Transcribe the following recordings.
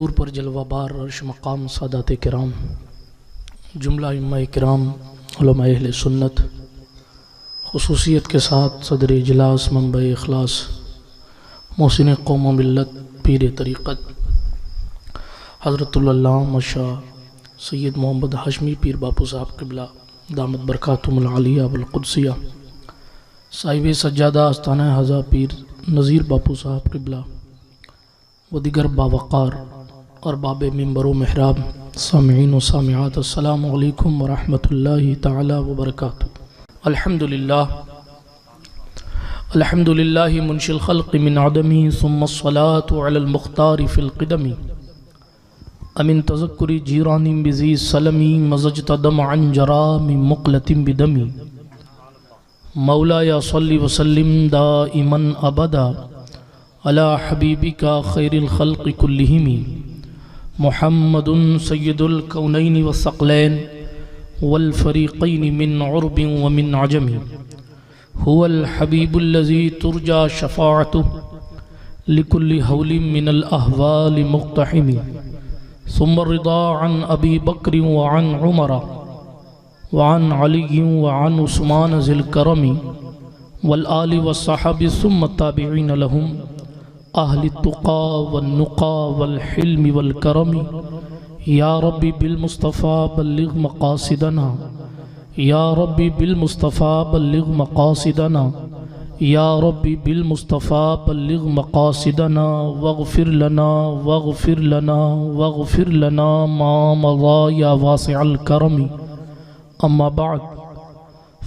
दूर पर जलवाबार अर्श मकाम सादात किराम जुमला इम्मा किराम उलमा अहले सुन्नत खुसूसियत के साथ सदर इजलास मंबा इखलास मोहसिन कौम मिल्लत पीर तरीक़त हज़रतुल्लाह शाह सैयद मोहम्मद हाशमी पीर बापू साहब क़िबला दामत बरकातुहुल आलिया वल क़ुद्सिया साहिब सज्जादा आस्ताना हज़ा पीर नज़ीर बापू साहब क़िबला व दिगर बावक़ार और बाब मिंबर व महराब सामिईन व सामिआत अस्सलामु अलैकुम व रहमतुल्लाहि तआला व बरकातुहू। अल्हम्दुलिल्लाहि मुनशिल खल्क़ि मिन अदमी सुम्मा अस्सलातु अलल मुख्तारि फिल क़िदमी अमिन तज़क्कुरि जीरानी बिज़ी सलमी मज़ज्त दमअन जरामी मुक़लतिन बिदमी मौलाया सल्लि व सल्लिम दाइमन अबदा अला हबीबिका खैरिल खल्क़ि कुल्लिहिम मुहम्मदुन सय्यदुल कौनैनि व सकलैन वल फ़रीक़ैनि मिन उर्बिन व मिन अजमी हुवल हबीबुल्लज़ी तुरजा शफ़ाअतुहु लिकुल्लि हौलिन मिनल अहवालि मुक़्तहिमी सुम्मा रिदा अन अबी बक्र व अन उमर व अन अली व अन उस्मान ज़िल करमी वल आलि व सहाबी सुम्मा ताबिईन लहुम अहलि तुक़ा वन्नुक़ा वल हिल्मि वल करमी या रब्बी बिल मुस्तफ़ा बल्लिग़ मक़ासिदना या रब्बी बिल मुस्तफ़ा बल्लिग़ मक़ासिदना या रब्बी बिल मुस्तफ़ा बल्लिग़ मक़ासिदना वग़फ़िर लना वग़फ़िर लना मा मज़ा या वासिअल करमी अम्मा बअद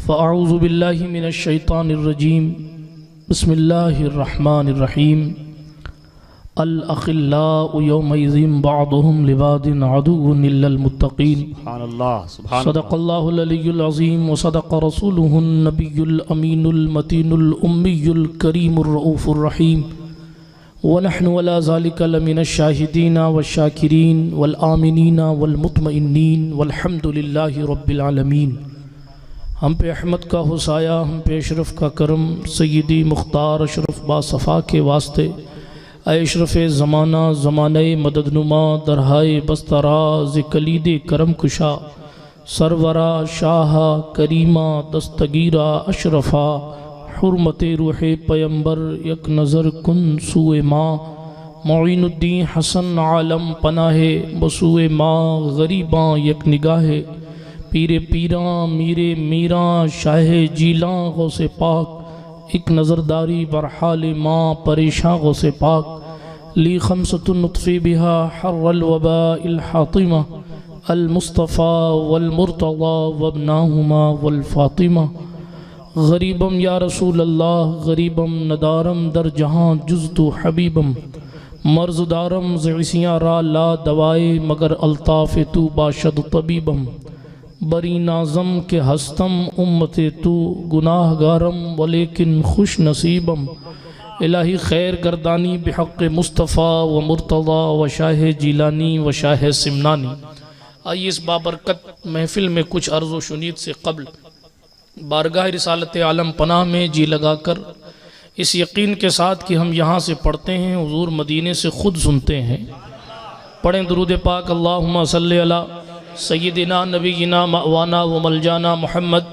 फ़अऊज़ु बिल्लाहि मिनश शैतानिर रजीम बिस्मिल्लाहिर रहमानिर रहीम अल अखिल्लाउ यौमइज़िन बअदुहुम लिबादिन अदुव्वुन इल्लल मुत्तक़ीन सदक़ल्लाहुल अलियुल अज़ीम व सदक़ रसूलुहुन नबियुल अमीनुल मतीनुल उम्मियुल करीमुर रऊफ़ुर रहीम व नहनु अला ज़ालिका लमिनश शाहिदीना व शाकिरीन वल आमिनीना वल मुतमइन्नीन वल्हम्दुलिल्लाहि रब्बिल आलमीन। हम पे अहमद का हुसाया, हम पे अशरफ का करम, सय्यदी मुख्तार अशरफ बासफ़ा के वास्ते अशरफ ज़माना ज़माने मददनुमा दरहाए बस्तराज कलीद करम कुशा सरवरा शाह करीमा दस्तगीरा अशरफा हुर्मत रूह पैम्बर यक नज़र कुन सुए माँ मोइनुद्दीन हसन आलम पनाहे बसुए माँ गरीबाँ यक निगाहे पीरे पीरा मीरे मीरा शाह जीला गौसे पाक एक नज़रदारी बरहाल माँ परेशान गौसे पाक ली खमसतुन नुत्फ़ी बिहा हर्रल वबाइल हातिमा अल मुस्तफ़ा वल मुर्तज़ा वब्नाहुमा वल फ़ातिमा गरीबम या रसूल अल्लाह गरीबम नदारम दर जहाँ जुज़्तु हबीबम मर्ज़दारम ज़िसियाँ रा ला दवाए मगर अल्ताफ़ तू बाशद तबीबम बरी नाज़म के हस्तम उम्मत तू गुनाहगारम वलेकिन खुश नसीबम इलाही खैर गर्दानी बिहक़ मुस्तफ़ा व मुर्तज़ा व शाह जीलानी व शाह सिमनानी। आइए इस बाबरकत महफ़िल में कुछ अर्ज़ व शुनीद से क़ब्ल बारगाह रिसालत आलम पनाह में जी लगाकर इस यकीन के साथ कि हम यहाँ से पढ़ते हैं हुज़ूर मदीने से ख़ुद सुनते हैं, पढ़ें दुरूद पाक अल्लाहुम्मा सल्लि अला सय्यदिना नबीना मवाना व मलजाना मुहम्मद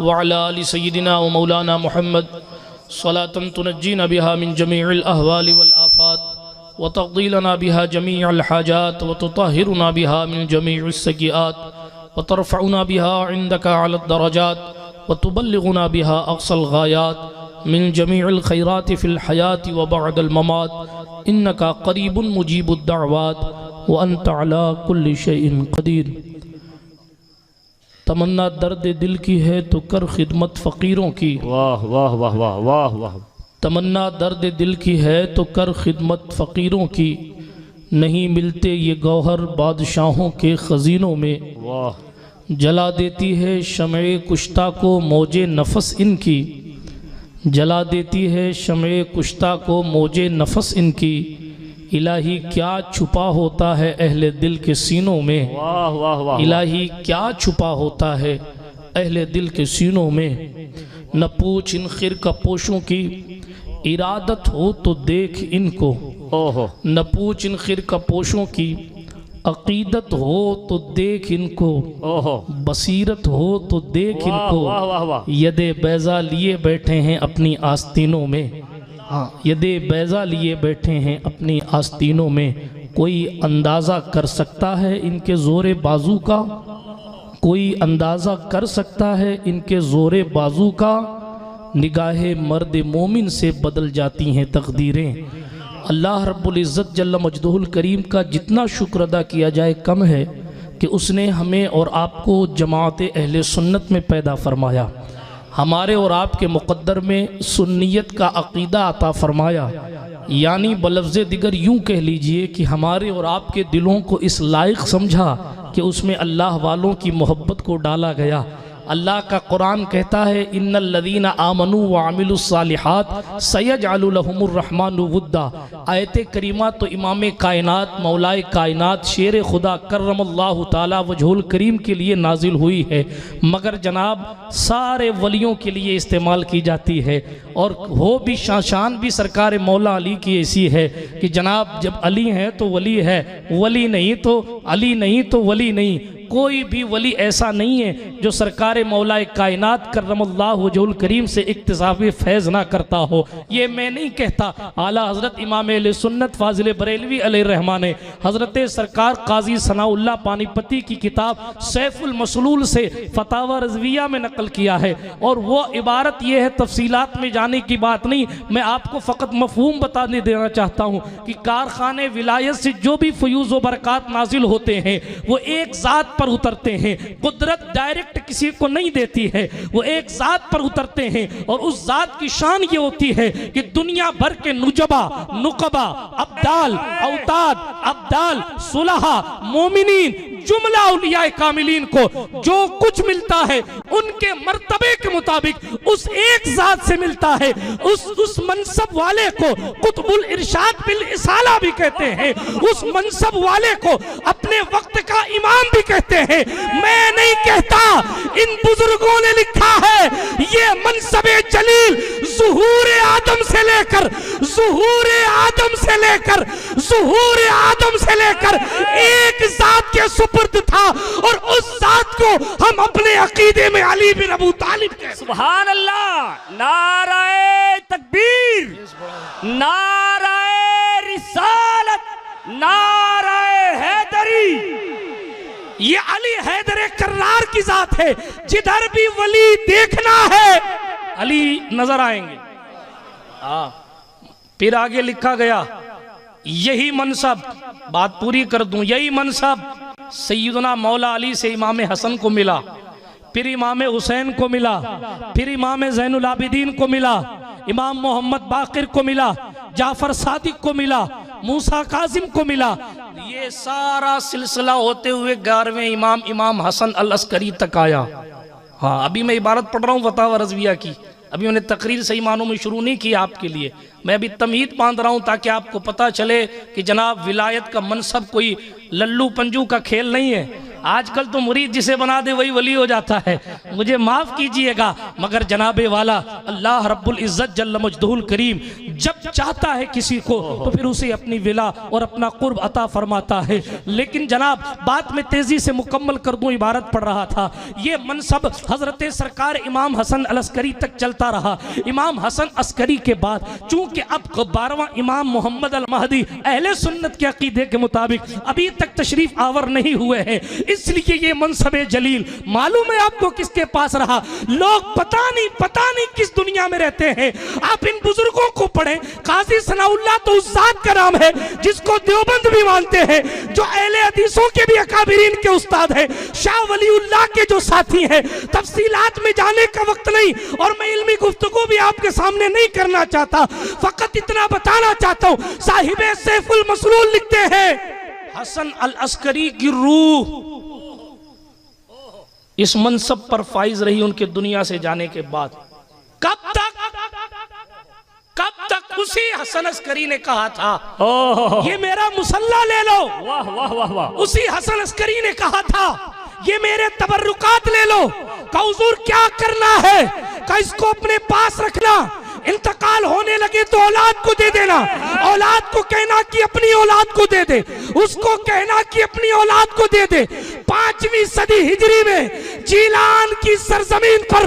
व अला आलि सय्यदिना व मौलाना मुहम्मद सलातन तुनज्जीना बिहा मिन जमीइल अहवालि वल आफात व तक़दीलना बिहा जमीअल हाजात व तुतहिरुना बिहा मिन जमीइस सय्यिआत व तरफ़उना बिहा इंदका अलद दरजात व तुबल्लिगुना बिहा अक़सल गायात मिन जमीइल खैरात फ़िल हयात व बअदल ममात इन्नका क़रीबुन मुजीबुद दअवात व अंत अला कुल्लि शैइन क़दीर। तमन्ना दर्द दिल की है तो कर खिदमत फ़कीरों की, वाह वाह वाह वाह वाह वाह। तमन्ना दर्द दिल की है तो कर खिदमत फ़कीरों की, नहीं मिलते ये गौहर बादशाहों के ख़ज़ीनों में, वाह। जला देती है शम्ए कुश्ता को मौजे नफ़स इनकी, जला देती है शम्ए कुश्ता को मौजे नफ़स इनकी, इलाही क्या छुपा होता है अहले दिल के सीनों में, वाह वाह वाह। इलाही क्या छुपा होता है अहले दिल के सीनों में, न पूछ इन खिर का पोशों की इरादत हो तो देख इनको, ओहो, न पूछ इन खिरका पोशों की, अकीदत हो तो देख इनको, ओहो, बसीरत हो तो देख वाह इनको, वाह वाह वाह, यदे बैजा लिए बैठे हैं अपनी आस्तीनों में। हाँ, यदे बैजा लिए बैठे हैं अपनी आस्तीनों में। कोई अंदाज़ा कर सकता है इनके ज़ोरे बाजू का, कोई अंदाज़ा कर सकता है इनके ज़ोरे बाजू का। निगाहे मर्द मोमिन से बदल जाती हैं तकदीरें। अल्लाह रब्बुल इज़्ज़त जल्ल मजदुहुल करीम का जितना शुक्र अदा किया जाए कम है कि उसने हमें और आपको जमात अहले सुन्नत में पैदा फरमाया, हमारे और आपके मुक़द्दर में सुन्नियत का अक़ीदा अता फरमाया। यानी बलफ्ज़ दिगर यूँ कह लीजिए कि हमारे और आपके दिलों को इस लायक समझा कि उसमें अल्लाह वालों की मोहब्बत को डाला गया। अल्लाह का कुरान कहता है, इन्नल लज़ीना आमनू व अमिलुस सालिहात सयजअलु लहुमुर रहमानु वुद्दा। आयत करीमा तो इमाम कायनात मौलाए कायनात शेर खुदा करमल्लाहु ताला वजहुल करीम के लिए नाजिल हुई है, मगर जनाब सारे वलियों के लिए इस्तेमाल की जाती है। और हो भी शान भी सरकार मौला अली की ऐसी है कि जनाब जब अली है तो वली है, वली नहीं तो अली नहीं तो वली नहीं। कोई भी वली ऐसा नहीं है जो सरकार मौला कायनात करमल्लाहु वजहुल करीम से इक्तिसाबे फैज़ ना करता हो। ये मैं नहीं कहता, आला हज़रत इमाम अहले सुन्नत फाजिल बरेलवी अलैहिर्रहमान ने हज़रत सरकार काजी सनाउल्लाह पानीपती की किताब सैफुल मसलूल से फतावा रज़विया में नकल किया है। और वो इबारत ये है, तफसीलात में जाने की बात नहीं, मैं आपको फ़कत मफ़हूम बताने देना चाहता हूँ कि कारखाने विलायत से जो भी फ़यूज़ व बरक़ात नाजिल होते हैं वो एक ज़ात पर उतरते हैं। कुदरत डायरेक्ट किसी को नहीं देती है, वो एक ज़ात पर उतरते हैं। और उस ज़ात की शान ये होती है कि दुनिया भर के नुजबा, नुकबा, अब्दाल, औताद, अब्दाल, सुलहा, मोमिनीन, जुमला औलिया कामिलीन को जो कुछ मिलता है उनके मर्तबे के मुताबिक उस एक ज़ात से मिलता है। उस मनसब वाले को कुतुबुल इरशाद बिल इसाला भी कहते हैं, उस मनसब वाले को अपने वक्त का इमाम भी कहते हैं। मैं नहीं कहता, इन बुजुर्गों ने लिखा है ये मनसबे जलील ज़ुहूर आदम से लेकर एक ज़ात के सुपुर्द था। और उस ज़ात को हम अपने अकीदे में अली बिन अबू तालिब कहते हैं। सुभान अल्लाह, नाराए तकबीर, नाराए रिसालत, नाराए हैदरी। ये अली हैदर कर्रार की जात है, जिधर भी वली देखना है अली नजर आएंगे। फिर आगे लिखा गया, यही मनसब, बात पूरी कर दूं, यही मनसब सैयदना मौला अली से इमाम हसन को मिला, फिर इमाम हुसैन को मिला, फिर इमाम ज़ैनुल आबिदीन को मिला, इमाम मोहम्मद बाकिर को मिला, जाफर सादिक को मिला, मूसा काजिम को मिला। ये सारा सिलसिला होते हुए 11वें इमाम हसन अल अस्करी तक आया। हाँ, अभी मैं इबारत पढ़ रहा हूँ फतावा रज़विया की, अभी मैंने तकरीर सही मानों में शुरू नहीं की आपके लिए, मैं अभी तमहीद बांध रहा हूँ ताकि आपको पता चले कि जनाब विलायत का मनसब कोई लल्लू पंजू का खेल नहीं है। आजकल तो मुरीद जिसे बना दे वही वली हो जाता है, मुझे माफ़ कीजिएगा, मगर जनाबे वाला अल्लाह रब्बुल इज़्ज़त जल्ल मजदुहुल करीम जब चाहता है किसी को तो फिर उसे अपनी विला और अपना कुर्ब अता फरमाता है। लेकिन जनाब बात में तेज़ी से मुकम्मल कर दूँ, इबारत पढ़ रहा था, ये मनसब हज़रत सरकार इमाम हसन अल अस्करी तक चलता रहा। इमाम हसन अस्करी के बाद चूँकि अब 12वां इमाम मोहम्मद अल महदी अहले सुन्नत के अकीदे के मुताबिक अभी तक तशरीफ आवर नहीं हुए हैं, इसलिए ये मनसबे जलील मालूम है आपको किसके पास रहा। लोग पता नहीं किस दुनिया में रहते हैं। आप इन बुजुर्गों को पढ़ें, काजी सनाउल्लाह तो उस जात का नाम है जिसको देवबंद भी मानते हैं, जो अहले हदीसों के भी अकाबिरीन के उस्ताद है, शाह वलीउल्लाह के जो साथी हैं। तफसीलात में जाने का वक्त नहीं और मैं इल्मी गुफ्तगू भी आपके सामने नहीं करना चाहता, फकत इतना बताना चाहता हूँ, साहिबे सैफुल मसलूल लिखते हैं हसन अल अस्करी की रूह इस मनसब पर फाइज रही उनके दुनिया से जाने के बाद। कब तक उसी हसन अस्करी ने कहा था, ये मेरा मुसल्ला ले लो। वाह वाह वाह वाह। उसी हसन अस्करी ने कहा था, ये मेरे तबर्रुकात ले लो। का हुजूर क्या करना है, का इसको अपने पास रखना, इंतकाल होने लगे तो औलाद को दे देना, औलाद को कहना कि अपनी औलाद को दे दे, उसको कहना कि अपनी औलाद को दे दे। 5वीं सदी हिजरी में जीलान की सरजमीन पर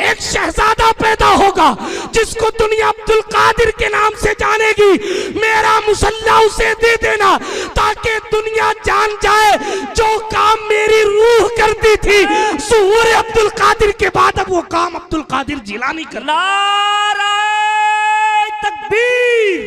एक शहजादा पैदा होगा जिसको दुनिया अब्दुल कादिर के नाम से जानेगी। मेरा मुसल्ला उसे दे देना ताकि दुनिया जान जाए जो काम मेरी रूह करती थी ज़ुहूर अब्दुल कादिर के बाद अब वो काम अब्दुल कादिर जिलानी कर। नाराए तकबीर,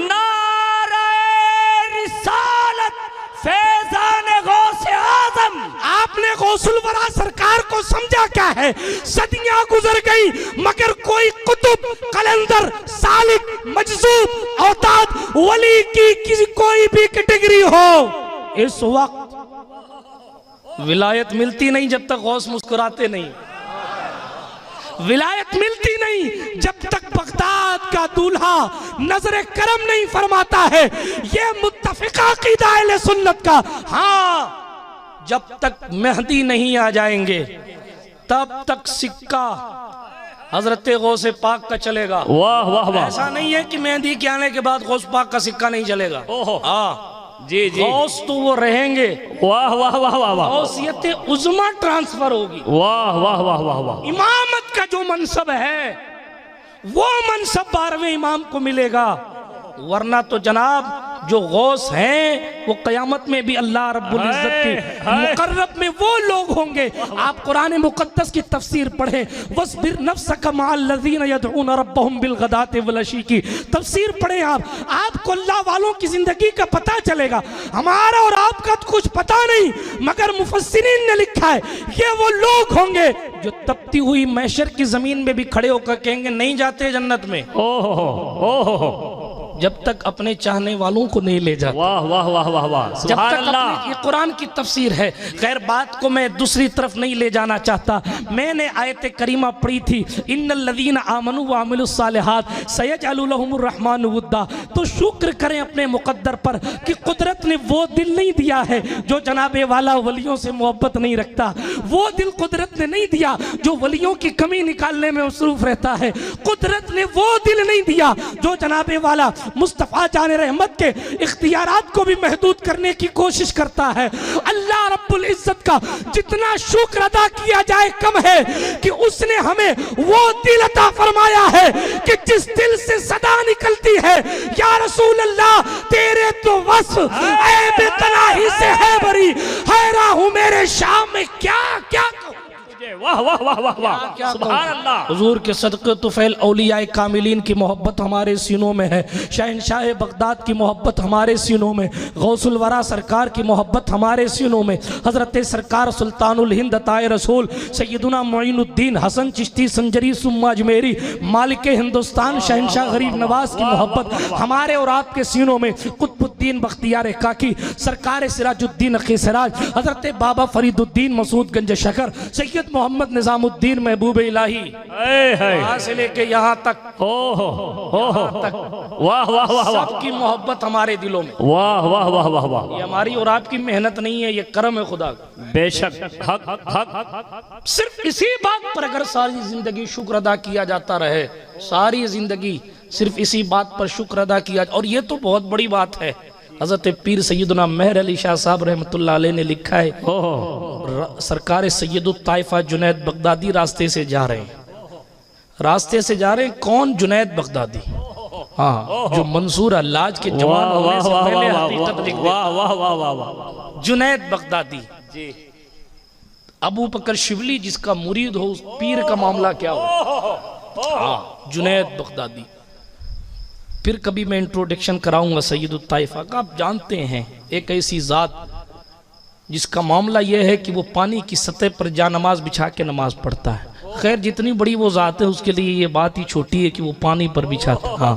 नाराए रिसालत, फैज़ान गौसे आज़म। आपने गौसुल वरा सरकार को समझा क्या है? सदियां गुजर गई मगर कोई कुतुब, कलंदर, सालिक, मजज़ूब, औताद, वली की किसी कोई भी कैटेगरी हो, इस वक्त विलायत मिलती नहीं जब तक गौस मुस्कुराते नहीं, विलायत मिलती नहीं जब तक बगदाद का दूल्हा नजर करम नहीं फरमाता है। ये मुत्तफिका अक़ीदा अहले सुन्नत का। हाँ, जब तक मेहदी नहीं आ जाएंगे तब तक सिक्का हजरत गौसे पाक का चलेगा। वाह वाह वाह। ऐसा नहीं है कि मेहदी के आने के बाद गौस पाक का सिक्का नहीं चलेगा। ओहो, हाँ जी जी, गौस तो वो रहेंगे। वाह वाह वाह वाह वाह। गौसियत उज़्मा ट्रांसफर होगी। वाह वाह वाह वाह वाह। इमामत का जो मनसब है वो मनसब 12वें इमाम को मिलेगा, वरना तो जनाब जो गौस हैं वो क़यामत में भी अल्लाह रब्बुल इज़्ज़त की मुक़र्रब में वो लोग होंगे। आप कुरान मुक़द्दस की तफसीर पढ़ें, वस्बिर नफ्सक मअल्लज़ीना यदऊना रब्बहुम बिलग़दाति वलअशी की तफसीर पढ़ें। आपको अल्लाह वालों की ज़िंदगी का पता चलेगा। हमारा और आपका तो कुछ पता नहीं, मगर मुफस्सिरीन ने लिखा है ये वो लोग होंगे जो तपती हुई महशर की ज़मीन में भी खड़े होकर कहेंगे नहीं जाते जन्नत में। ओहो ओहो, जब तक अपने चाहने वालों को नहीं ले जाते। वाह वाह वाह वाह वाह, जब सुभान तक अल्लाह। ये कुरान की तफसीर है। खैर, बात को मैं दूसरी तरफ नहीं ले जाना चाहता। मैंने आयत करीमा पढ़ी थी, इन्नल्लज़ीना आमनू व अमिलुस्सालिहात सयजअलु लहुमुर रहमानु वुद्दा। तो शुक्र करें अपने मुकद्दर पर कि कुदरत ने वो दिल नहीं दिया है जो जनाबे वाला वलियों से मोहब्बत नहीं रखता। वो दिल कुदरत ने नहीं दिया जो वलियों की कमी निकालने में मसरूफ रहता है। कुदरत ने वो दिल नहीं दिया जो जनाबे वाला मुस्तफ़ा जाने रहमत के इख्तियारात को भी महदूद करने की कोशिश करता है। अल्लाह रब्बुल इज़्ज़त का जितना शुक्र अदा किया जाए कम है कि उसने हमें वो दिल अता फरमाया है कि जिस दिल से सदा निकलती है या रसूल अल्लाह तेरे तो वस्फ़ ऐब तनाही से है बरी, हैरान हूँ मेरे शाम में क्या क्या। वाह वाह वाह वाह वाह, सुभान अल्लाह। हुजूर के सदक़े तुफ़ैल औलिया कामिलीन की मोहब्बत हमारे सीनों में है, शहंशाह बगदाद की मोहब्बत हमारे सीनों में, गौसुल वरा सरकार की मोहब्बत हमारे सीनों में, हज़रत सरकार सुल्तानुल हिंद अताए रसूल सैयदुना मुईनुद्दीन हसन चिश्ती संजरी सुम्मा अजमेरी मालिक हिंदुस्तान शहंशाह गरीब नवाज की मोहब्बत हमारे और आपके सीनों में, कुतुबुद्दीन बख्तियार काकी सरकार सिराजुद्दीन अक़ी सिराज, हज़रत बाबा फरीदुद्दीन मसूद गंज शकर, सैयद मोहम्मद निजामुद्दीन महबूब इलाही यहाँ से लेके यहाँ तक, वाह वाह वाह, सबकी मोहब्बत हमारे दिलों में। वाह वाह वाह वाह वाह। ये हमारी और आपकी मेहनत नहीं है, ये करम है खुदा का। बेशक, हक हक। सिर्फ इसी बात पर अगर सारी जिंदगी शुक्र अदा किया जाता रहे, सारी जिंदगी सिर्फ इसी बात पर शुक्र अदा किया, और ये तो बहुत बड़ी बात है। हज़रत पीर सैयदना मेहर अली शाह साहब रहमतुल्लाह अलैह ने लिखा है, सरकार सैयदुत ताइफा जुनैद बगदादी रास्ते से जा रहे हैं, रास्ते से जा रहे हैं। कौन? जुनैद बगदादी। हाँ, जो मंसूर अल्लाज के जवान होने से पहले हकीकत लिख दे। वाह वाह वाह वाह वाह। जुनैद बगदादी जी, अबू बकर शिवली जिसका मुरीद हो, उस पीर का मामला क्या हो? हाँ, जुनैद बगदादी। फिर कभी मैं इंट्रोडक्शन कराऊंगा सैयदुत ताइफा का। आप जानते हैं एक ऐसी ज़ात जिसका मामला यह है कि वो पानी की सतह पर जा नमाज बिछा के नमाज पढ़ता है। खैर, जितनी बड़ी वो ज़ात है उसके लिए ये बात ही छोटी है कि वो पानी पर बिछाता। हाँ,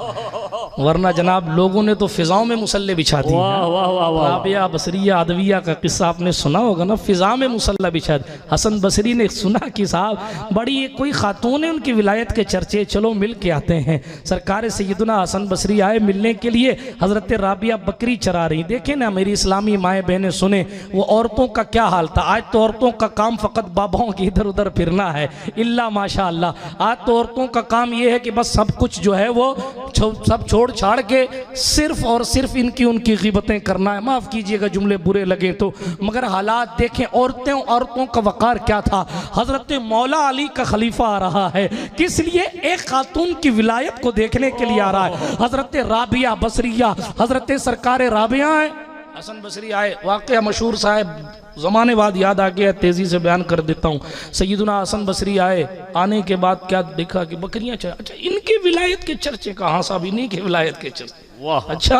वरना जनाब लोगों ने तो फिजाओं में मुसल्ले बिछा दिए। वाह वाह वाह वाह। राबिया बसरिया अदविया का किस्सा आपने सुना होगा ना, फिजा में मुसल्ला बिछा दिया। हसन बसरी ने सुना कि साहब बड़ी कोई खातून है, उनकी विलायत के चर्चे, चलो मिल के आते हैं। सरकार सैयदना हसन बसरी आए मिलने के लिए। हज़रत राबिया बकरी चरा रही। देखें ना मेरी इस्लामी माएँ बहनें सुने वो औरतों का क्या हाल था। आज तो औरतों का काम फ़कत बाबाओं के इधर उधर फिरना है, इल्ला माशा अल्लाह। आज तो औरतों का काम ये है कि बस सब कुछ जो है वो सब छोड़ छाड़ के सिर्फ और सिर्फ इनकी उनकी ग़ीबतें करना है। माफ़ कीजिएगा जुमले बुरे लगे तो, मगर हालात देखें औरतों का वक़ार क्या था। हज़रत मौला अली का खलीफा आ रहा है, किस लिए? एक खातून की विलायत को देखने के लिए आ रहा है। हज़रत राबिया बसरिया, हज़रत सरकार राबिया है, हसन बसरी आए। वाक़या मशहूर साहब ज़माने बाद याद आ गया, तेज़ी से बयान कर देता हूँ। सैयदना हसन बसरी आए, आने के बाद क्या देखा कि बकरियाँ अच्छा इनकी विलायत के चर्चे कहाँ साहब, इन्हीं की विलायत के चर्चे। वाह अच्छा,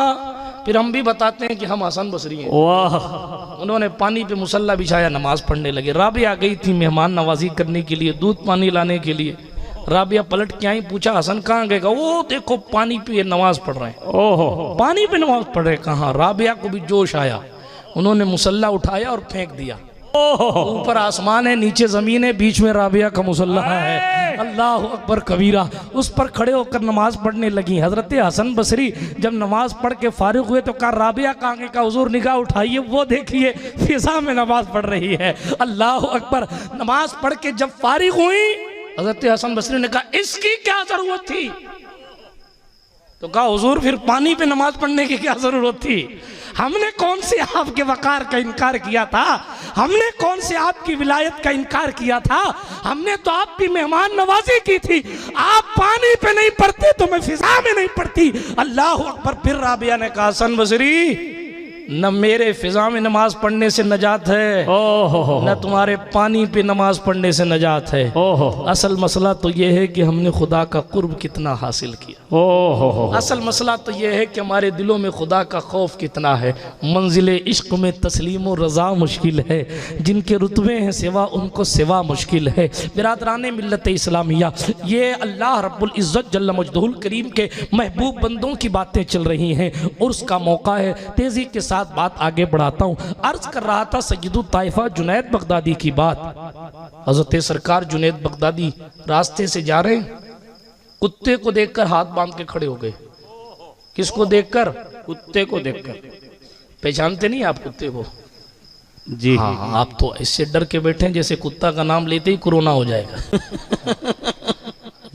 फिर हम भी बताते हैं कि हम हसन बसरी हैं। वाह। उन्होंने पानी पे मुसल्ला बिछाया, नमाज पढ़ने लगे। राबिया गई थी मेहमान नवाजी करने के लिए, दूध पानी लाने के लिए। राबिया पलट के आई, पूछा हसन कहाँ गए? वो देखो पानी पे नमाज पढ़ रहे हैं। ओहो, पानी पे नमाज पढ़ रहे कहाँ? राबिया को भी जोश आया, उन्होंने मुसल्ला उठाया और फेंक दिया। ऊपर आसमान है, नीचे जमीन है, बीच में राबिया का मुसल्ला है। अल्लाह अकबर कबीरा। उस पर खड़े होकर नमाज पढ़ने लगी। हजरत हसन बसरी जब नमाज पढ़ के फारिग हुए तो कहा राबिया कहाँ गए? का हुजूर निगाह उठाइए, वो देखिए फिजा में नमाज पढ़ रही है। अल्लाह अकबर। नमाज पढ़ के जब फारिग हुई हजरत हसन बसरी ने कहा इसकी क्या जरूरत थी? तो कहा हुजूर फिर पानी पे नमाज पढ़ने की क्या जरूरत थी? हमने कौन से आपके वकार का इनकार किया था? हमने कौन से आपकी विलायत का इनकार किया था? हमने तो आपकी मेहमान नवाजी की थी। आप पानी पे नहीं पढ़ते तो मैं फिजा में नहीं पढ़ती। अल्लाह अकबर। फिर राबिया ने कहा हसन बसरी न मेरे फिजा में नमाज पढ़ने से नजात है, न तुम्हारे पानी पे नमाज पढ़ने से नजात है। असल मसला तो यह है कि हमने खुदा का कुर्ब कितना हासिल किया। असल मसला तो यह है कि हमारे दिलों में खुदा का खौफ कितना है। मंजिल इश्क में तस्लीम व रज़ा मुश्किल है, जिनके रुतबे हैं सिवा उनको सिवा मुश्किल है। बिरादरान मिल्लत इस्लामिया, ये अल्लाह रब्बुल इज़्ज़त जल्ल मजदहुल करीम के महबूब बंदों की बातें चल रही हैं और उसका मौका है। तेज़ी के साथ बात आगे बढ़ाता हूँ। अर्ज कर रहा था सय्यदुत ताइफा जुनैद बगदादी की बात। हज़रत सरकार जुनैद बगदादी रास्ते से जा रहे, कुत्ते को देखकर हाथ बांध के खड़े हो गए। किसको देखकर? कुत्ते को देखकर। पहचानते नहीं आप कुत्ते को? जी हाँ, आप तो इससे डर के बैठे हैं जैसे कुत्ता का नाम लेते ही कोरोना हो जाएगा।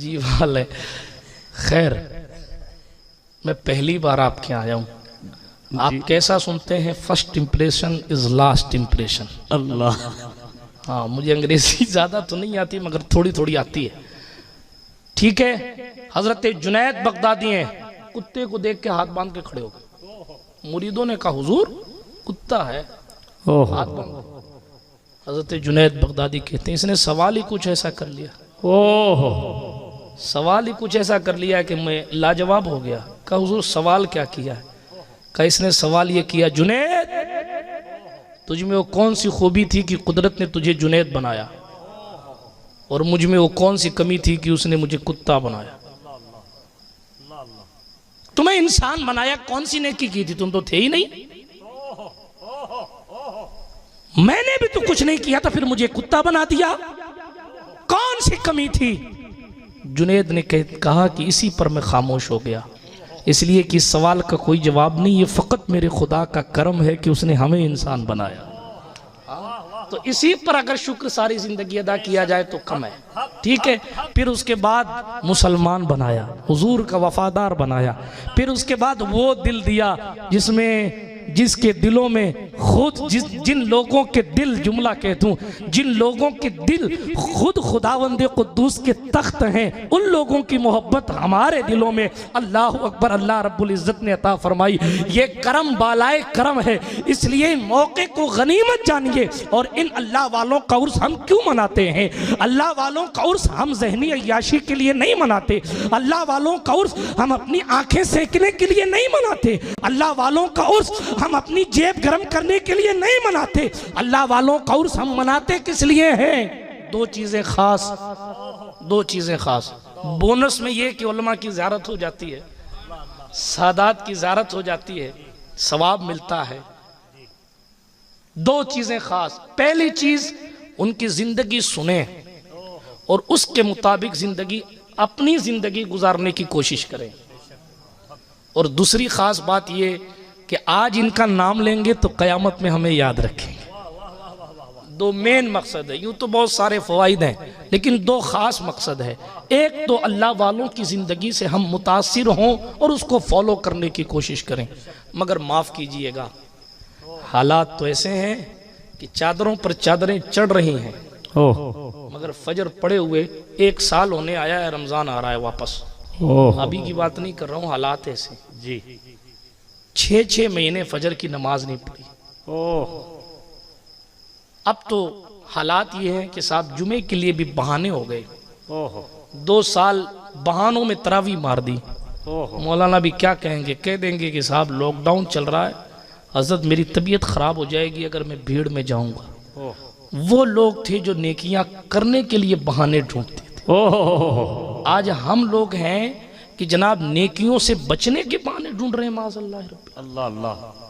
जी वाल है। खैर, मैं पहली बार आपके यहाँ आया हूँ। आप कैसा सुनते हैं? First impression is last impression. अल्लाह। हाँ, मुझे अंग्रेजी ज़्यादा तो नहीं आती मगर थोड़ी थोड़ी आती है। ठीक है, हजरत जुनैद बगदादी हैं, कुत्ते को देख के हाथ बांध के खड़े हो गए। मुरीदों ने कहा हुजूर कुत्ता है, हाथ बांध। हजरत जुनैद बगदादी कहते हैं इसने सवाल ही कुछ ऐसा कर लिया। ओहो, सवाल ही कुछ ऐसा कर लिया कि मैं लाजवाब हो गया। कहा हुजूर सवाल क्या किया है? का इसने सवाल ये किया जुनैद तुझ में वो कौन सी खूबी थी कि कुदरत ने तुझे जुनैद बनाया, और मुझ में वो कौन सी कमी थी कि उसने मुझे कुत्ता बनाया? तुम्हें इंसान बनाया, कौन सी नेकी की थी? तुम तो थे ही नहीं। मैंने भी तो कुछ नहीं किया था, फिर मुझे कुत्ता बना दिया। कौन सी कमी थी? जुनैद ने कहा कि इसी पर मैं खामोश हो गया, इसलिए कि इस सवाल का कोई जवाब नहीं, ये फ़कत मेरे खुदा का करम है कि उसने हमें इंसान बनाया। तो इसी पर अगर शुक्र सारी ज़िंदगी अदा किया जाए तो कम है। ठीक है, फिर उसके बाद मुसलमान बनाया, हुजूर का वफादार बनाया। फिर उसके बाद वो दिल दिया जिसके दिलों में खुद जिन लोगों के दिल, जुमला कह दूं, जिन लोगों के दिल खुद खुदावंदे कुद्दूस के तख्त हैं, उन लोगों की मोहब्बत हमारे दिलों में अल्लाह अकबर अल्लाह रब्बुल इज़्ज़त ने अता फरमाई। ये करम बालाए करम है, इसलिए इन मौके को गनीमत जानिए। और इन अल्लाह वालों का उर्स हम क्यों मनाते हैं? अल्लाह वालों का उर्स हम ज़हनी अय्याशी के लिए नहीं मनाते। अल्लाह वालों का उर्स हम अपनी आंखें सेकने के लिए नहीं मनाते। अल्लाह वालों का उर्स हम अपनी जेब गर्म करने के लिए नहीं मनाते। अल्लाह वालों का उर्स हम मनाते किस लिए हैं? दो चीज़ें खास। बोनस में ये कि उलमा की ज़ियारत हो जाती है, सादात की ज़ियारत हो जाती है, सवाब मिलता है। दो चीज़ें ख़ास, पहली चीज़ उनकी ज़िंदगी सुने और उसके मुताबिक ज़िंदगी अपनी ज़िंदगी गुजारने की कोशिश करें। और दूसरी ख़ास बात ये कि आज इनका नाम लेंगे तो क़यामत में हमें याद रखेंगे। दो मेन मकसद है, यूँ तो बहुत सारे फ़वाइद हैं लेकिन दो ख़ास मकसद है। एक तो अल्लाह वालों की ज़िंदगी से हम मुतासिर हों और उसको फॉलो करने की कोशिश करें। मगर माफ़ कीजिएगा, हालात तो ऐसे हैं कि चादरों पर चादरें चढ़ रही हैं, मगर फजर पड़े हुए 1 साल होने आया है, रमज़ान आ रहा है वापस। अभी की बात नहीं कर रहा हूँ, हालात ऐसे जी। 6-6 महीने फजर की नमाज नहीं पढ़ी। अब तो हालात ये हैं कि साहब जुमे के लिए भी बहाने हो गए। 2 साल बहानों में तरावी मार दी। मौलाना भी क्या कहेंगे, कह देंगे कि साहब लॉकडाउन चल रहा है, हजरत मेरी तबीयत ख़राब हो जाएगी अगर मैं भीड़ में जाऊंगा। वो लोग थे जो नेकियां करने के लिए बहाने ढूंढते थे। आज हम लोग हैं कि जनाब नेकियों से बचने के बहाने ढूंढ रहे हैं। माज़अल्लाह अल्लाह अल्लाह।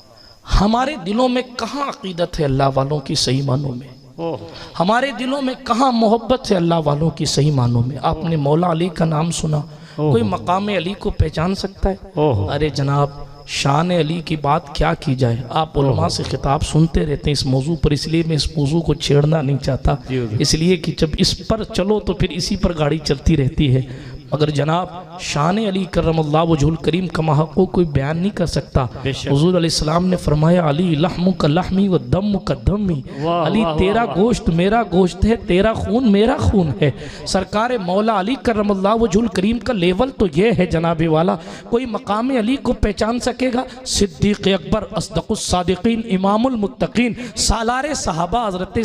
हमारे दिलों में कहाँ अकीदत है अल्लाह वालों की सही मानों में? हमारे दिलों में कहाँ मोहब्बत है अल्लाह वालों की सही मानों में? आपने मौला अली का नाम सुना, कोई मकाम अली को पहचान सकता है? अरे जनाब, शान अली की बात क्या की जाए। आप उलमा से खिताब सुनते रहते हैं इस मौजू पर, इसलिए मैं इस मौजू को छेड़ना नहीं चाहता, इसलिए कि जब इस पर चलो तो फिर इसी पर गाड़ी चलती रहती है। मगर जनाब शान अली करमल्लाहु वजहुल करीम का महक़ कोई बयान नहीं कर सकता। हुज़ूर अलैहिस्सलाम ने फरमाया, अली लहमु का लहमी व दम का दमी। अली तेरा गोश्त मेरा गोश्त है, तेरा खून मेरा खून है। सरकार मौला अली करमल्लाहु वजहुल करीम का लेवल तो ये है जनाबे वाला, कोई मकाम अली को पहचान सकेगा? सिद्दीक़ अकबर, असदक़ुस सादिक़ीन, इमामुल मुत्तक़ीन, सालारे सहाबा हज़रत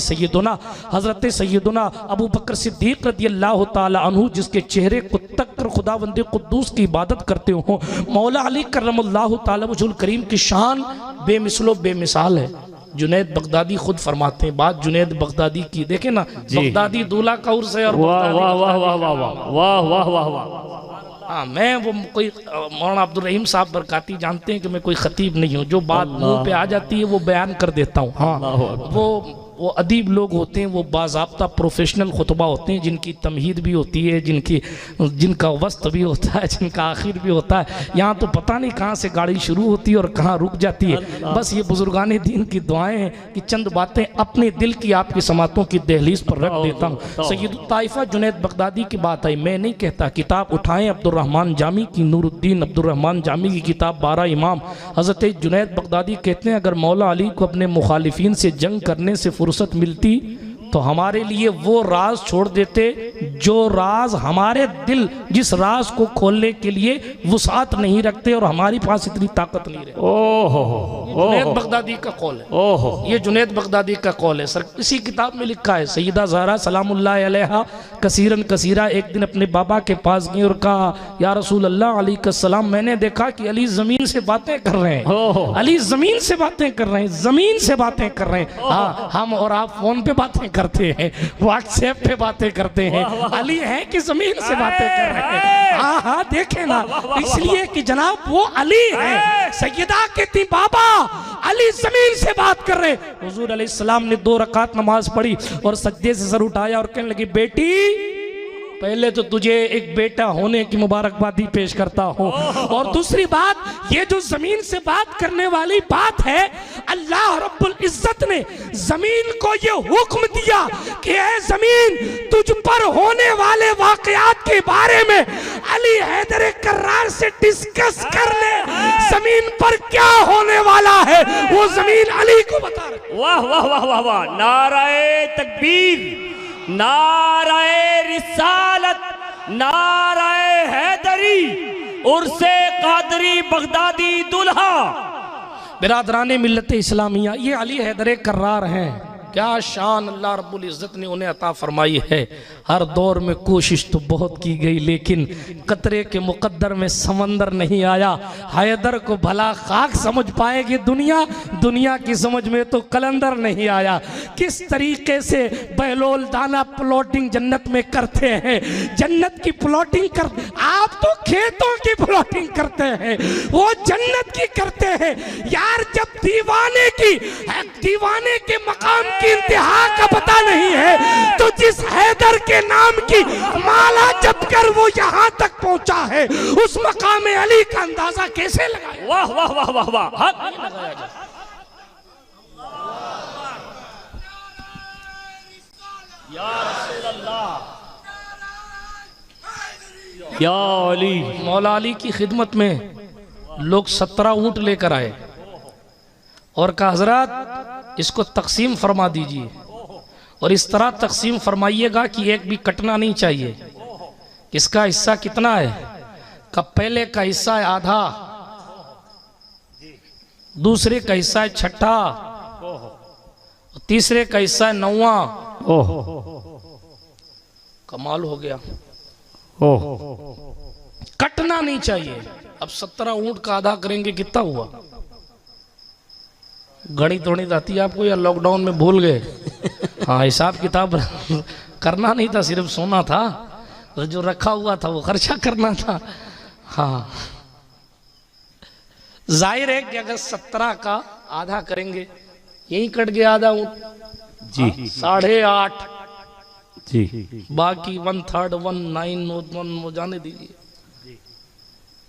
सैयदुना अबू बकर सिद्दीक़ रज़ियल्लाहु ताला अन्हु, जिसके चेहरे को तक कर खुदावंद कुद्दूस की इबादत करते हो। मौला अली करमल्लाहु ताला वजहुल करीम की शान बेमिसलो बेमिसाल है। जुनैद बगदादी खुद फरमाते हैं, बात जुनैद बगदादी की देखे ना, बगदादी दूल्हा का उर्स है और वाह वाह वाह वाह वाह वाह वाह वाह वाह। हाँ, मैं वो कोई मौलाना अब्दुल रहीम साहब बरकाती जानते हैं कि मैं कोई खतीब नहीं हूँ, जो बात मुंह पे आ जाती है वो बयान कर देता हूँ। हाँ, वो अदीब लोग होते हैं, वो बाज़ाब्ता प्रोफेशनल खुतबा होते हैं, जिनकी तमहीद भी होती है, जिनका वस्त भी होता है, जिनका आखिर भी होता है। यहाँ तो पता नहीं कहाँ से गाड़ी शुरू होती है और कहाँ रुक जाती है। बस ये बुजुर्गान दीन की दुआएं हैं कि चंद बातें अपने दिल की आपकी समातों की दहलीज पर रख देता हूँ। सैयद ताइफा जुनैद बगदादी की बात आई, मैं नहीं कहता। किताब उठाएँ अब्दुर्रहमान जामी की, नूरुद्दीन अब्दुर्रहमान जामी की किताब 12 इमाम। हज़रत जुनैद बगदादी कहते हैं, अगर मौला अली को अपने मुखालिफिन से जंग करने से फुर्सत मिलती तो हमारे लिए वो राज छोड़ देते जो राज हमारे दिल जिस राज को खोलने के लिए वुसात नहीं रखते और हमारी पास इतनी ताकत नहीं रहती। जुनैद बगदादी का कौल है, ये जुनैद बगदादी का कौल है सर। इसी किताब में लिखा है, सैयदा ज़हरा सलामुल्लाह अलैहा कसीरन कसीरा एक दिन अपने बाबा के पास गई और कहा, या रसूल अल्लाह अली का सलाम, मैंने देखा कि अली ज़मीन से बातें कर रहे हैं, अली ज़मीन से बातें कर रहे हैं, ज़मीन से बातें कर रहे हैं। हाँ, हम और आप फोन पे बातें करते हैं, व्हाट्सएप पे बातें करते हैं, अली है कि जमीन से बातें कर रहे हैं? हाँ हाँ, देखे ना, इसलिए कि जनाब वो अली है। सैयदा कहती, बाबा अली जमीन से बात कर रहे। हुजूर अलैहिस्सलाम ने 2 रकात नमाज पढ़ी और सज्दे से सर उठाया और कहने लगी, बेटी पहले तो तुझे एक बेटा होने की मुबारकबादी पेश करता हूँ, और दूसरी बात, ये जो जमीन से बात करने वाली बात है, अल्लाह रब्बुल इज्जत ने जमीन को ये हुक्म दिया कि ऐ जमीन, तुझ पर होने वाले वाकयात के बारे में अली हैदर कर्रार से डिस्कस कर ले। जमीन पर क्या होने वाला है वो जमीन अली को बता रही। वाह वाह वाह वाह वाह, नाराए तकबीर, नाराए रिसालत, नाराए हैदरी, उर्से कादरी बगदादी दुल्हा। बिरादराने मिल्लत इस्लामिया, ये अली हैदर कर्रार हैं। क्या शान अल्लाह रब्बुल इज़्ज़त ने उन्हें अता फरमाई है। हर दौर में कोशिश तो बहुत की गई लेकिन कतरे के मुकद्दर में समंदर नहीं आया। हैदर को भला खाक समझ पाएगी दुनिया, दुनिया की समझ में तो कलंदर नहीं आया। किस तरीके से बहलोल दाना प्लॉटिंग जन्नत में करते हैं, जन्नत की प्लॉटिंग कर, आप तो खेतों की प्लॉटिंग करते हैं, वो जन्नत की करते हैं यार। जब दीवाने के मकाम की इंतहा का पता नहीं है तो जिस हैदर के नाम की माला जप कर वो यहाँ तक पहुंचा है उस मकाम अली का अंदाजा कैसे लगाए। वाह वाह वाह वाह वाह, लगाया जाए। या रसूल अल्लाह, या अली। मौला अली की खिदमत में लोग 17 ऊंट लेकर आए और कहा हजरत इसको तकसीम फरमा दीजिए और इस तरह तकसीम फरमाइएगा कि एक भी कटना नहीं चाहिए। किसका हिस्सा कितना है? का पहले का हिस्सा है आधा, दूसरे का हिस्सा है छठा, तीसरे का हिस्सा है नौवां। कमाल हो गया, कटना नहीं चाहिए। अब 17 ऊंट का आधा करेंगे कितना हुआ? गणित वणित आती है आपको या लॉकडाउन में भूल गए? हाँ, हिसाब किताब करना नहीं था, सिर्फ सोना था, तो जो रखा हुआ था वो खर्चा करना था। हाँ, जाहिर है कि अगर 17 का आधा करेंगे यही कट गया आधा ऊंट जी, 8.5 जी, बाकी 1/3 1/9 वो जाने दीजिए,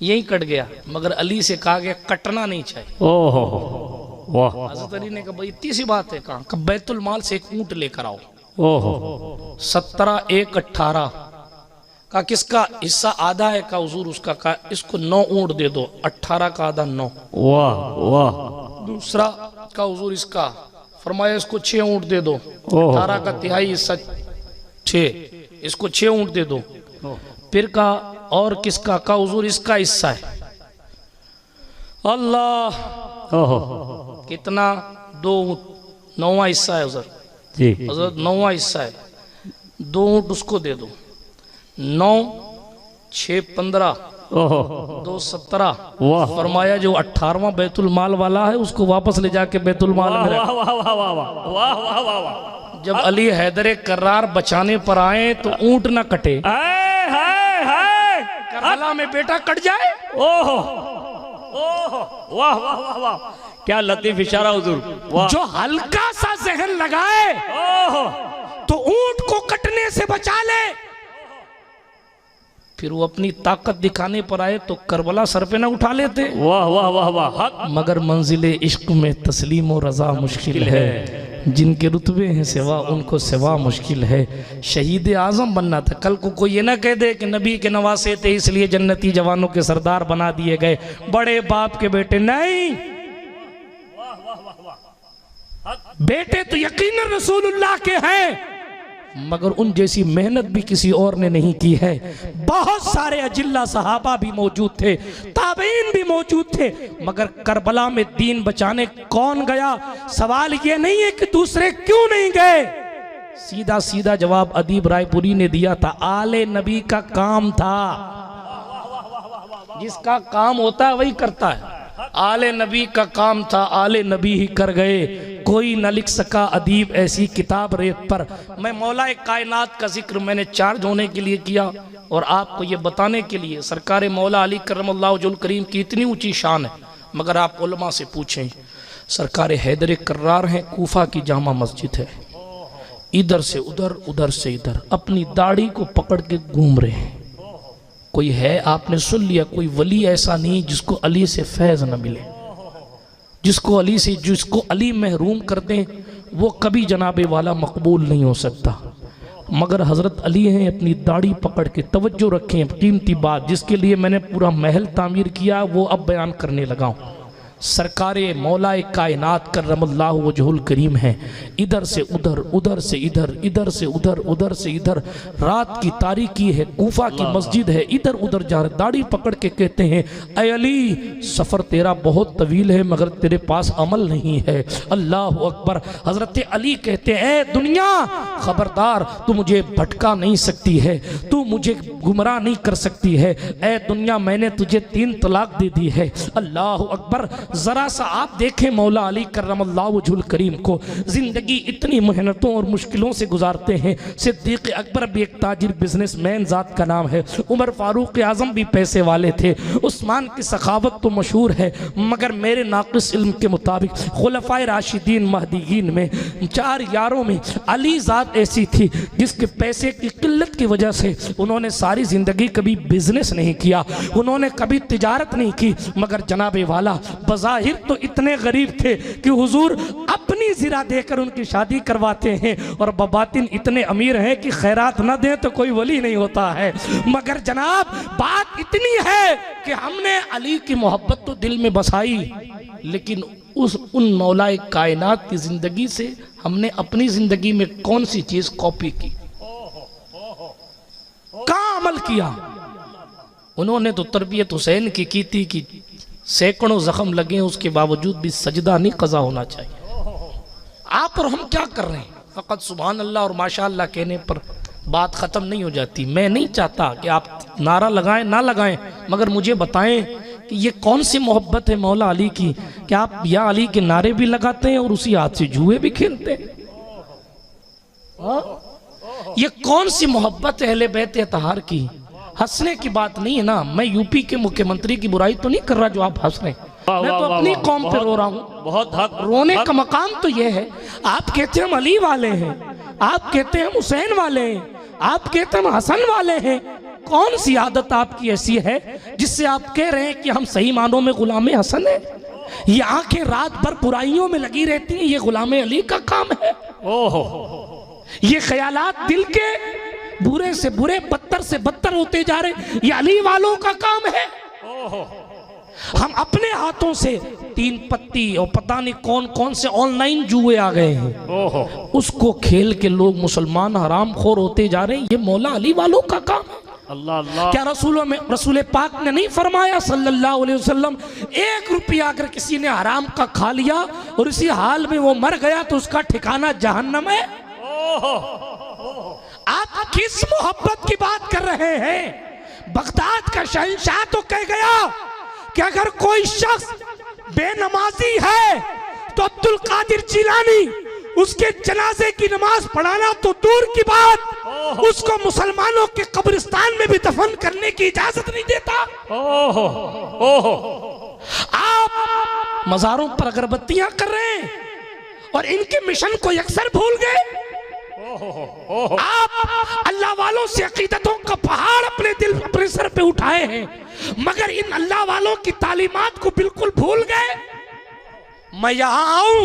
यही कट गया। मगर अली से कहा गया कटना नहीं चाहिए। ओहो वाह, हज़रत अली ने कहा भाई इतनी सी बात है, कहा कि बैतुल माल से एक ऊंट लेकर आओ। ओहो 17 1 18 का किसका हिस्सा आधा है? का हुजूर उसका कहा इसको 9 ऊंट दे दो, 18 का आधा 9। वाह वाह, दूसरा का हुजूर इसका फरमाया इसको 6 ऊंट दे दो, 18 का तिहाई हिस्सा 6, इसको 6 ऊंट दे दो। फिर का और किसका? का हुजूर इसका हिस्सा है। अल्लाह, कितना? 2 ऊंट, 9वां हिस्सा है हुजूर जी, हजरत 9वां हिस्सा है, 2 ऊंट उसको दे दो। 9 6 15 2 17। फरमाया जो 18वां बैतुल माल वाला है उसको वापस ले जाके बैतुल माल में रख। जब अली हैदर कर्रार बचाने पर आए तो ऊंट ना कटे, करबला में बेटा कट जाए। ओहो ओहो, वाह वाह वाह वाह, क्या लतीफ इशारा हुजूर। वाह, जो हल्का सा जहन लगाए ओहो, तो ऊंट को कटने से बचा ले। फिर वो अपनी ताकत दिखाने पर आए तो करबला सर पे ना उठा लेते। वाह वाह वाह वाह, मगर मंजिले इश्क में तस्लीम और रजा मुश्किल है, जिनके रुतबे हैं सिवा उनको सिवा मुश्किल है। शहीद आजम बनना था। कल को कोई ये ना कह दे कि नबी के नवासे थे इसलिए जन्नती जवानों के सरदार बना दिए गए, बड़े बाप के बेटे नहीं। बेटे तो यकीनन रसूलुल्लाह के हैं, मगर उन जैसी मेहनत भी किसी और ने नहीं की है। बहुत सारे अजिल्ला सहाबा भी मौजूद थे, ताबईन भी मौजूद थे, मगर करबला में दीन बचाने कौन गया? सवाल ये नहीं है कि दूसरे क्यों नहीं गए, सीधा सीधा जवाब अदीब रायपुरी ने दिया था, आले नबी का काम था। जिसका काम होता है वही करता है। आले नबी का काम था, आले नबी ही कर गए। कोई न लिख सका अदीब ऐसी किताब रेत पर। मैं मौलाए कायनात का जिक्र मैंने चार्ज होने के लिए किया और आपको ये बताने के लिए सरकार मौला अली करमल्लाहु वजहुल करीम की इतनी ऊंची शान है। मगर आप उलमा से पूछें, सरकार हैदर कर्रार हैं, कूफा की जामा मस्जिद है, इधर से उधर उधर से इधर अपनी दाढ़ी को पकड़ के घूम रहे हैं। कोई है, आपने सुन लिया, कोई वली ऐसा नहीं जिसको अली से फैज़ न मिले, जिसको अली महरूम कर दें वो कभी जनाबे वाला मकबूल नहीं हो सकता। मगर हज़रत अली हैं, अपनी दाढ़ी पकड़ के, तवज्जो रखें, कीमती बात जिसके लिए मैंने पूरा महल तामीर किया वो अब बयान करने लगा हूँ। सरकारे मौलाए कायनात करमल्लाहु वजहुल करीम है। इधर से उधर, उधर से इधर, इधर से उधर, उधर से इधर, रात की तारीकी है, कूफा की मस्जिद है, इधर उधर जा रहे, दाढ़ी पकड़ के कहते हैं ऐ अली सफ़र तेरा बहुत तवील है मगर तेरे पास अमल नहीं है। अल्लाह अकबर। हज़रत अली कहते हैं ऐ दुनिया खबरदार, तू मुझे भटका नहीं सकती है, तू मुझे गुमराह नहीं कर सकती है। ऐ दुनिया मैंने तुझे 3 तलाक दे दी है। अल्लाह अकबर। जरा सा आप देखें मौला अली करमल्लाहु वजहुल करीम को, जिंदगी इतनी मेहनतों और मुश्किलों से गुजारते हैं। सिद्दीक अकबर भी एक ताजिर बिजनेसमैन जात का नाम है, उमर फारूक आजम भी पैसे वाले थे, उस्मान की सखावत तो मशहूर है, मगर मेरे नाक़िस इल्म के मुताबिक खुलफाए राशिदीन महदीयीन में 4 यारों में अली ज़ात ऐसी थी जिसके पैसे की किल्लत की वजह से उन्होंने सारी ज़िंदगी कभी बिजनेस नहीं किया, उन्होंने कभी तिजारत नहीं की, मगर जनाबे वाला बज़ाहिर तो इतने गरीब थे कि हुजूर अपनी ज़िरा देकर उनकी शादी करवाते हैं, और बबातिन इतने अमीर हैं कि खैरात न दें तो कोई वली नहीं होता है। मगर जनाब बात इतनी है कि हमने अली की मोहब्बत तो दिल में बसाई, लेकिन उन मौलाए कायनात की ज़िंदगी से हमने अपनी ज़िंदगी में कौन सी चीज़ कॉपी की, कहाँ अमल किया। उन्होंने तो तरबियत हुसैन की थी कि सैकड़ों जख्म लगे, उसके बावजूद भी सजदा नहीं कज़ा होना चाहिए। आप और हम क्या कर रहे हैं, फ़कत सुभान अल्लाह और माशाअल्लाह कहने पर बात ख़त्म नहीं हो जाती। मैं नहीं चाहता कि आप नारा लगाएं ना लगाएं, मगर मुझे बताएं कि ये कौन सी मोहब्बत है मौला अली की कि आप या अली के नारे भी लगाते हैं और उसी हाथ से जुए भी खेलते हैं। ये कौन सी मोहब्बत है अहले बैत अतहार की। हंसने की बात नहीं है ना, मैं यूपी के मुख्यमंत्री की बुराई तो नहीं कर रहा जो आप हंस रहे हैं, मैं तो अपनी कौम पे रो रहा हूँ। बहुत हक रोने का मकाम तो ये है, आप कहते हैं हम अली वाले हैं, आप कहते हैं हम हुसैन वाले हैं, आप कहते हैं हम हसन वाले हैं। कौन सी आदत आपकी ऐसी है जिससे आप कह रहे हैं कि हम सही मानों में गुलामे हसन हैं। ये आंखें रात भर बुराइयों में लगी रहती हैं, ये गुलामे अली का काम है। ओहो, ये ख्यालात दिल के बुरे से बुरे बदतर से बदतर होते जा रहे, ये अली वालों का काम है। हम अपने हाथों से 3 पत्ती और पता नहीं कौन कौन से ऑनलाइन जुए आ गए हैं, उसको खेल के लोग मुसलमान हराम खोर होते जा रहे हैं। ये मौला अली वालों का काम है। अल्लाह अल्लाह। क्या रसूल पाक ने नहीं फरमाया सल्लल्लाहु अलैहि वसल्लम, 1 रुपया अगर किसी ने हराम का खा लिया और इसी हाल में वो मर गया तो उसका ठिकाना जहन्नम है। आप किस मोहब्बत की बात कर रहे हैं। बगदाद का शहंशाह तो कह गया कि अगर कोई शख्स बेनमाजी है तो अब्दुल कादिर जिलानी उसके जनाजे की नमाज पढ़ाना तो दूर की बात, उसको मुसलमानों के कब्रिस्तान में भी दफन करने की इजाजत नहीं देता। आप मजारों पर अगरबत्तियां कर रहे हैं और इनके मिशन को अक्सर भूल गए। आप अल्लाह वालों से अकीदतों का पहाड़ अपने दिल अपने सर पे उठाए हैं, मगर इन अल्लाह वालों की तालीमात को बिल्कुल भूल गए। मैं यहां आऊं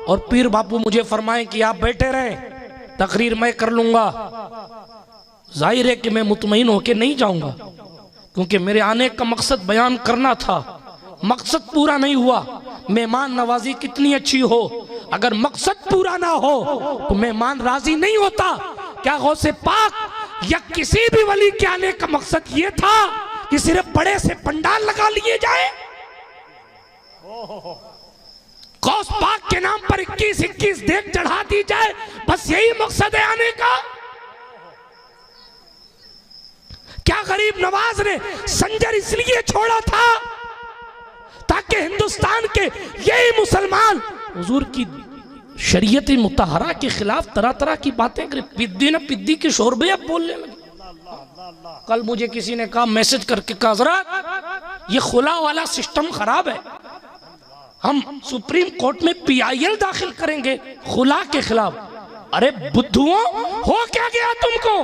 और पीर बापू मुझे फरमाएं कि आप बैठे रहें, तकरीर मैं कर लूंगा, जाहिर है कि मैं मुतमईन होके नहीं जाऊंगा, क्योंकि मेरे आने का मकसद बयान करना था। मकसद पूरा नहीं हुआ, मेहमान नवाजी कितनी अच्छी हो, अगर मकसद पूरा ना हो तो मेहमान राजी नहीं होता। क्या गौसे पाक या किसी भी वली के आने का मकसद ये था कि सिर्फ बड़े से पंडाल लगा लिए जाए। गौस पाक के नाम पर 21-21 देख चढ़ा दी जाए, बस यही मकसद है आने का। क्या गरीब नवाज ने संजर इसलिए छोड़ा था ताकि हिंदुस्तान के यही मुसलमान हुजूर की शरीयत मुतहरा के खिलाफ तरह तरह की बातें करें। पिद्दी न पिद्दी के शोरबे अब बोलने लगे। कल मुझे किसी ने कहा, मैसेज करके कहा, हज़रत ये खुला वाला सिस्टम खराब है, हम सुप्रीम कोर्ट में PIL दाखिल करेंगे खुला के खिलाफ। अरे बुद्धुओं, हो क्या गया तुमको?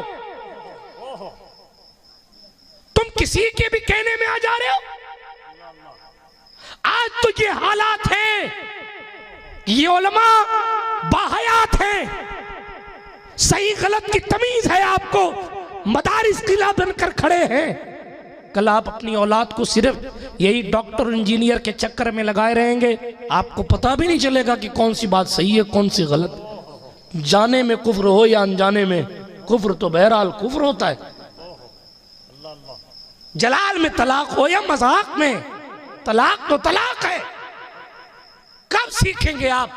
तुम किसी के भी कहने में आ जा रहे हो। आज तो ये हालात हैं, ये उलमा बाहयात हैं, सही गलत की तमीज है आपको, मदारिस किला बनकर खड़े हैं। कल आप अपनी औलाद को सिर्फ यही डॉक्टर इंजीनियर के चक्कर में लगाए रहेंगे, आपको पता भी नहीं चलेगा कि कौन सी बात सही है कौन सी गलत। जाने में कुफ्र हो या अनजाने में कुफ्र, तो बहरहाल कुफ्र होता है। जलाल में तलाक हो या मजाक में, तलाक तो तलाक है। कब सीखेंगे आप?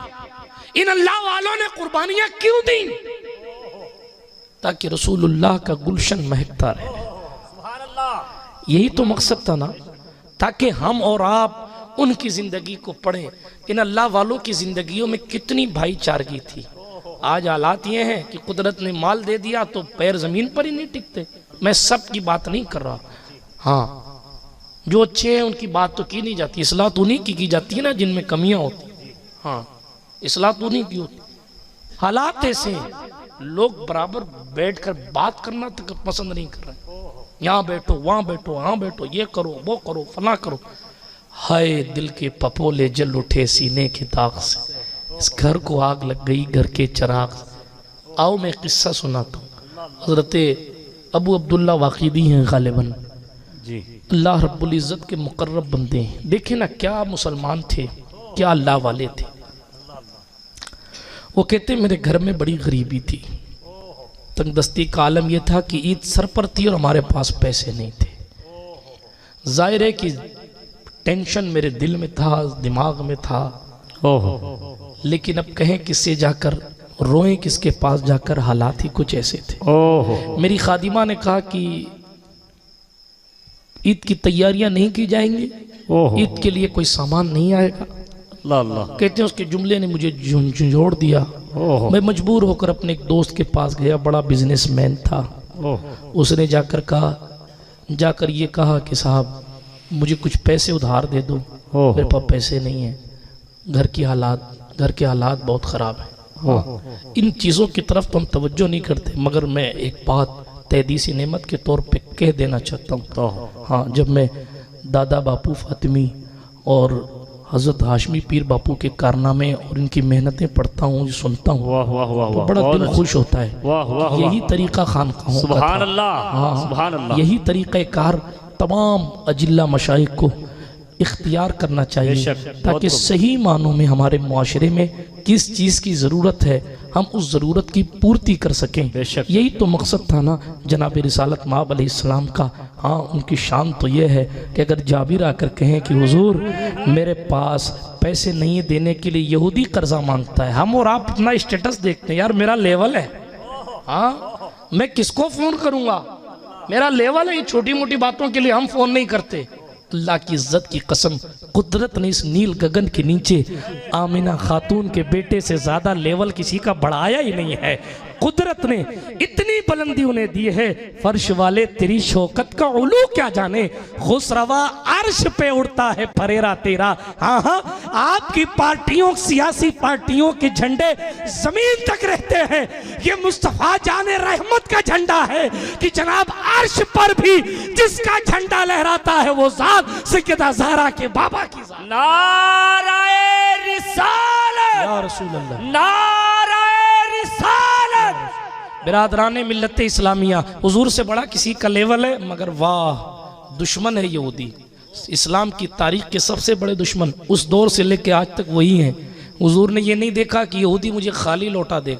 इन अल्लाह वालों ने कुर्बानियां क्यों दी? ताकि रसूलुल्लाह का गुलशन महकता रहे। यही तो मकसद था ना, ताकि हम और आप उनकी जिंदगी को पढ़ें। इन अल्लाह वालों की जिंदगियों में कितनी भाईचारगी थी। आज हालात ये हैं कि कुदरत ने माल दे दिया तो पैर जमीन पर ही नहीं टिकते। मैं सब की बात नहीं कर रहा, हाँ जो अच्छे हैं उनकी बात तो की नहीं जाती। इस्लाह तो उन्हीं की जाती है ना जिनमें कमियां होती। हाँ, इस्लाह तो उन्हीं की होती। हालात ऐसे हैं, लोग बराबर बैठकर बात करना तक पसंद नहीं कर रहे। यहाँ बैठो, वहाँ बैठो, हाँ बैठो, ये करो, वो करो, फला करो। हाय दिल के पपोले जल उठे सीने के दाग से, इस घर को आग लग गई घर के चिराग से। आओ मैं किस्सा सुनाता हूँ। हजरत अबू अब्दुल्ला वाक़िदी हैं गालिबन जी, अल्लाह रब्बुल इज़्ज़त के मुकर्रब बंदे हैं। देखे ना क्या मुसलमान थे, क्या अल्लाह वाले थे। वो कहते मेरे घर में बड़ी गरीबी थी, तंगदस्ती का आलम यह था कि ईद सर पर थी और हमारे पास पैसे नहीं थे। जाहिर है कि टेंशन मेरे दिल में था, दिमाग में था। ओहो, लेकिन अब कहें किससे जाकर, रोएं किसके पास जाकर, हालात ही कुछ ऐसे थे। ओहो, मेरी खादिमा ने कहा कि ईद की तैयारियां नहीं की जाएंगी, ईद के लिए कोई सामान नहीं आएगा। अल्लाह। कहते हैं उसके जुमले ने मुझे झंझोड़ दिया। मैं मजबूर होकर अपने एक दोस्त के पास गया, बड़ा बिजनेसमैन था। उसने जाकर कहा, जाकर ये कहा कि साहब मुझे कुछ पैसे उधार दे दो, मेरे पास पैसे नहीं है, घर के हालात बहुत ख़राब है। इन चीज़ों की तरफ तो हम तवज्जो नहीं करते, मगर मैं एक बात तहदीसी नेमत के तौर पे कह देना चाहता हूँ। हाँ, जब मैं दादा बापू फातिमी और हज़रत हाशमी पीर बापू के कारनामे और इनकी मेहनतें पढ़ता हूँ, सुनता हूँ, तो बड़ा दिल खुश होता है। यही तरीका खानकाहों का था। हाँ, यही तरीक़ा कार तमाम अजिल्ला मशाइख को इख्तियार करना चाहिए, ताकि सही मानों में हमारे मुआशरे में किस चीज़ की ज़रूरत है हम उस ज़रूरत की पूर्ति कर सकें। यही तो मकसद था ना जनाब रिसालत माब अलैहिस्सलाम का। हाँ, उनकी शान तो यह है कि अगर जाबिर आकर कहें कि हुजूर मेरे पास पैसे नहीं देने के लिए यहूदी कर्जा मांगता है, हम और आप अपना स्टेटस देखते हैं, यार मेरा लेवल है, हाँ मैं किसको फ़ोन करूँगा, मेरा लेवल है। ये छोटी मोटी बातों के लिए हम फ़ोन नहीं करते। अल्लाह की इज्जत की कसम, कुदरत ने इस नील गगन के नीचे आमिना खातून के बेटे से ज्यादा लेवल किसी का बढ़ाया ही नहीं है। कुदरत ने इतनी बुलंदी उन्हें दी है, फर्श वाले तेरी शौकत का उलू क्या जाने, खुसरवा अर्श पे उड़ता है फरेरा तेरा। हाँ हाँ, आपकी पार्टियों, सियासी पार्टियों के झंडे जमीन तक रहते हैं, ये मुस्तफा जाने रहमत का झंडा है कि जनाब अर्श पर भी जिसका झंडा लहराता है वो जात सैयदा ज़हरा के बाबा की जात। नाराए रिसालत, या रसूल अल्लाह, नाराए रिसालत। बिरादराने मिल्लत इस्लामिया, हुजूर से बड़ा किसी का लेवल है, मगर वाह दुश्मन है यहूदी, इस्लाम की तारीख के सबसे बड़े दुश्मन उस दौर से लेकर आज तक वही हैं। हुजूर ने ये नहीं देखा कि यहूदी मुझे खाली लौटा दे।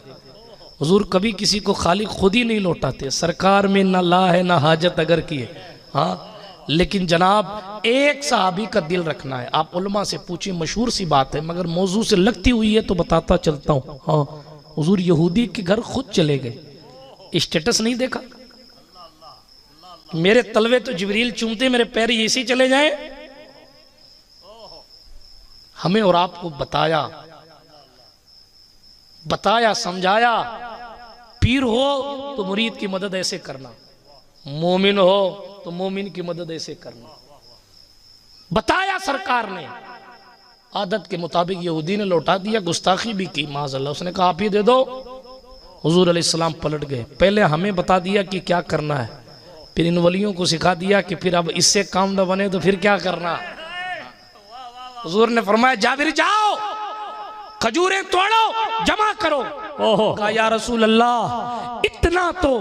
हुजूर कभी किसी को खाली खुद ही नहीं लौटाते। सरकार में ना ला है ना हाजत अगर की है। हाँ, लेकिन जनाब एक सहाबी का दिल रखना है। आप उलमा से पूछिए, मशहूर सी बात है मगर मौजू से लगती हुई है तो बताता चलता हूँ। हाँ, हुजूर यहूदी के घर खुद चले गए, स्टेटस नहीं देखा। मेरे तलवे तो जिब्रील चूमते, मेरे पैर ऐसे चले जाए। हमें और आपको बताया समझाया, पीर हो तो मुरीद की मदद ऐसे करना, मोमिन हो तो मोमिन की मदद ऐसे करना, बताया सरकार ने। आदत के मुताबिक यहूदी ने लौटा दिया, गुस्ताखी भी की माज़अल्लाह। उसने कहा आप ही दे दो। हुजूर अलैहिस्सलाम पलट गए। पहले हमें बता दिया कि क्या करना है, फिर इन वलियों को सिखा दिया कि फिर अब इससे काम न बने तो फिर क्या करना। हुजूर ने फरमाया जाबिर जाओ, खजूरें तोड़ो, जमा करो। कहा या रसूल अल्लाह, इतना तो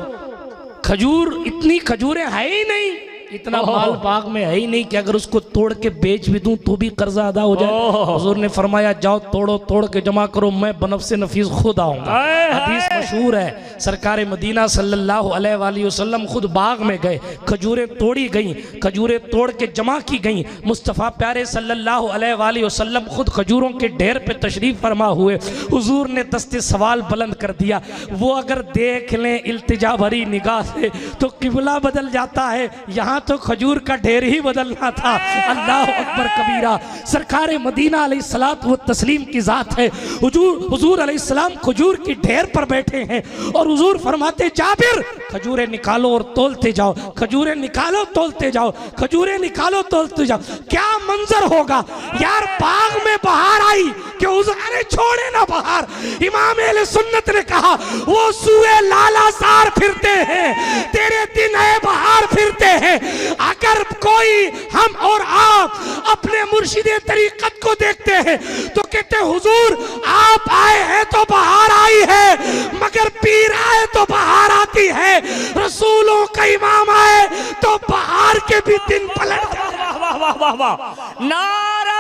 खजूर, इतनी खजूरें है ही नहीं, इतना माल बाग में है ही नहीं कि अगर उसको तोड़ के बेच भी दूं तो भी कर्जा अदा हो जाए। हुजूर ने फरमाया जाओ तोड़ो, तोड़ के जमा करो, मैं बनफ्से नफीस खुद आऊंगा। हदीस मशहूर है, सरकार मदीना सल्लल्लाहु अलैहि वसल्लम खुद बाग में गए, खजूरें तोड़ी गई, खजूरें तोड़ के जमा की गई। मुस्तफ़ा प्यारे सल्लल्लाहु अलैहि वसल्लम खुद खजूरों के ढेर पे तशरीफ फरमा हुए। हुजूर ने दस्ते सवाल बुलंद कर दिया, वो अगर देख लें इल्तिजा भरी निगाह से तो किबला बदल जाता है, यहाँ तो खजूर का ढेर ही बदलना था। अल्लाह अकबर कबीरा। सरकार मदीना अलैहिस्सलात व तस्लीम की जात है। हुजूर अलैहिस्सलाम खजूर की ढेर पर बैठे हैं और हुजूर फरमाते जाबिर खजूरें निकालो और तोलते जाओ, खजूरें निकालो तोलते जाओ, खजूरें निकालो तोलते जाओ। क्या मंजर होगा यार, बाग में बहार आई कि उजारे छोड़े ना बहार। इमाम अहले सुन्नत ने कहा वो सुए लालासार फिरते हैं, तेरे दिन है बहार फिरते हैं। अगर कोई हम और आप अपने मुर्शिदे तरीकत को देखते हैं तो कहते हुजूर आप आए हैं तो बहार आई है, मगर पीर आए तो बहार आती है। रसूलों का इमाम आए तो बहार के भी दिन पलट जाते। वाह वाह वाह वाह, नारे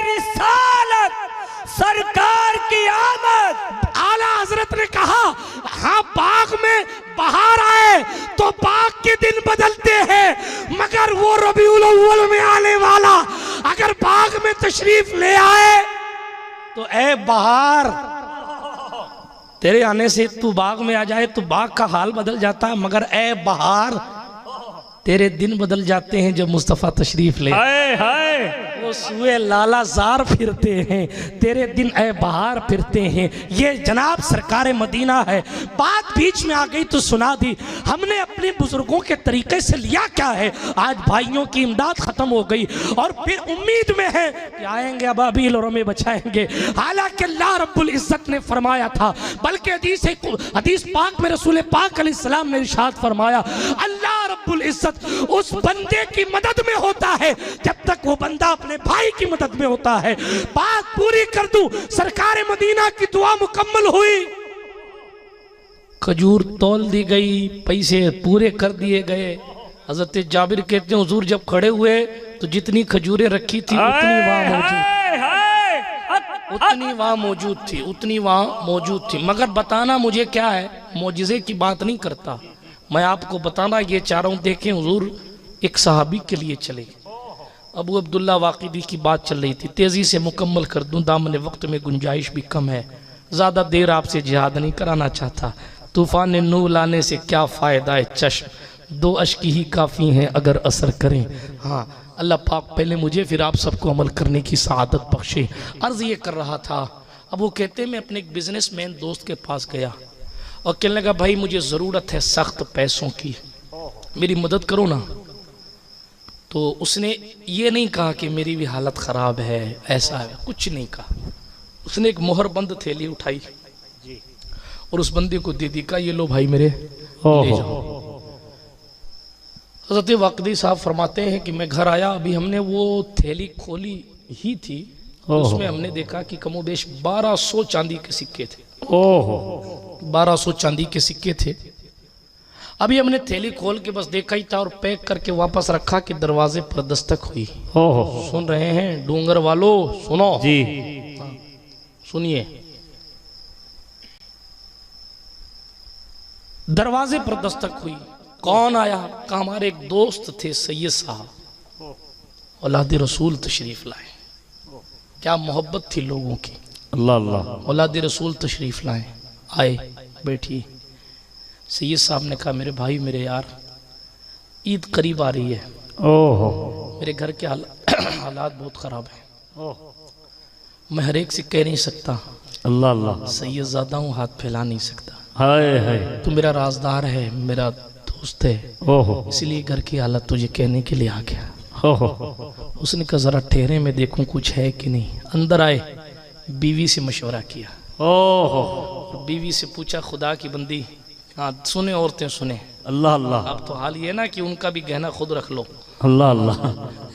रिसालत, सरकार की आमद। आला हजरत ने कहा हाँ बाग में बहार आए तो बाग के दिन बदलते हैं, मगर वो रबीउल अव्वल में आने वाला अगर बाग में तशरीफ ले आए तो ए बहार तेरे आने से तू बाग में आ जाए तो बाग का हाल बदल जाता है, मगर ए बहार तेरे दिन बदल जाते हैं जब मुस्तफ़ा तशरीफ ले। हाय हाय, वो सुए लालाजार फिरते हैं, तेरे दिन ए बहार फिरते हैं। ये जनाब सरकार मदीना है। बात बीच में आ गई तो सुना दी। हमने अपने बुजुर्गों के तरीके से लिया क्या है, आज भाइयों की इमदाद खत्म हो गई और फिर उम्मीद में है कि आएंगे अबाबील और हमें बचाएंगे। हालांकि अल्लाह रब्बुल इज्जत ने फरमाया था, बल्कि हदीस पाक में रसूल पाक अलैहिस्सलाम ने इरशाद फरमाया अल्लाह रब्बुल इज्जत उस बंदे की मदद में होता है जब तक वो बंदा अपने भाई की मदद में होता है। बात पूरी कर दूं, सरकार मदीना की दुआ मुकम्मल हुई, खजूर तौल दी गई, पैसे पूरे कर दिए गए। हजरत जाबिर कहते हैं हुजूर जब खड़े हुए तो जितनी खजूरें रखी थी उतनी वहां मौजूद थी। मगर बताना मुझे क्या है, मौजिज़े की बात नहीं करता मैं, आपको बताना ये चाह रहा हूँ। देखें हुजूर एक सहाबी के लिए चले, अबू अब्दुल्ला वाक़िदी की बात चल रही थी। तेज़ी से मुकम्मल कर दूँ, दामन वक्त में गुंजाइश भी कम है, ज़्यादा देर आपसे जिहाद नहीं कराना चाहता। तूफ़ान नूह लाने से क्या फ़ायदा है चश्म, दो अश्क ही काफ़ी हैं अगर असर करें। हाँ अल्लाह पाक पहले मुझे फिर आप सबको अमल करने की सआदत बख्शे। अर्ज़ ये कर रहा था, अब वो कहते मैं अपने एक बिजनेसमैन दोस्त के पास गया और कहने लगा भाई मुझे ज़रूरत है सख्त पैसों की, मेरी मदद करो ना। तो उसने ये नहीं कहा कि मेरी भी हालत ख़राब है, ऐसा है, कुछ नहीं कहा। उसने एक मोहरबंद थैली उठाई और उस बंदे को दे दी, कहा ये लो भाई मेरे ले जाओ। हज़रत वाक़िदी साहब फरमाते हैं कि मैं घर आया, अभी हमने वो थैली खोली ही थी, उसमें हमने देखा कि कमोबेश 1200 चांदी के सिक्के थे। 1200 चांदी के सिक्के थे। अभी हमने थैली खोल के बस देखा ही था और पैक करके वापस रखा कि दरवाजे पर दस्तक हुई। सुन रहे हैं डूंगर वालों, सुनो जी, सुनिए। दरवाजे पर दस्तक हुई, कौन आया? कहा हमारे एक दोस्त थे सैयद साहब, औलाद रसूल तशरीफ लाए। क्या मोहब्बत थी लोगों की, अल्लाह अल्लाह। औलाद रसूल तशरीफ लाए, आए बैठिए। सैयद साहब ने कहा मेरे भाई मेरे यार, ईद करीब आ रही है, मेरे घर के हालात बहुत ख़राब हैं, मैं हर एक से कह नहीं सकता, अल्लाह अल्लाह, सैयद ज़्यादा हूँ, हाथ फैला नहीं सकता। हाय हाय, तू मेरा राजदार है, मेरा दोस्त है, इसलिए घर की हालत तुझे कहने के लिए आ गया। उसने कहा ज़रा ठहरे में देखूं कुछ है कि नहीं। अंदर आए, बीवी से मशवरा किया, बीवी से पूछा खुदा की बंदी, हाँ सुने औरतें सुने, अल्लाह अल्लाह। अब तो हाल ये ना कि उनका भी गहना खुद रख लो, अल्लाह अल्लाह,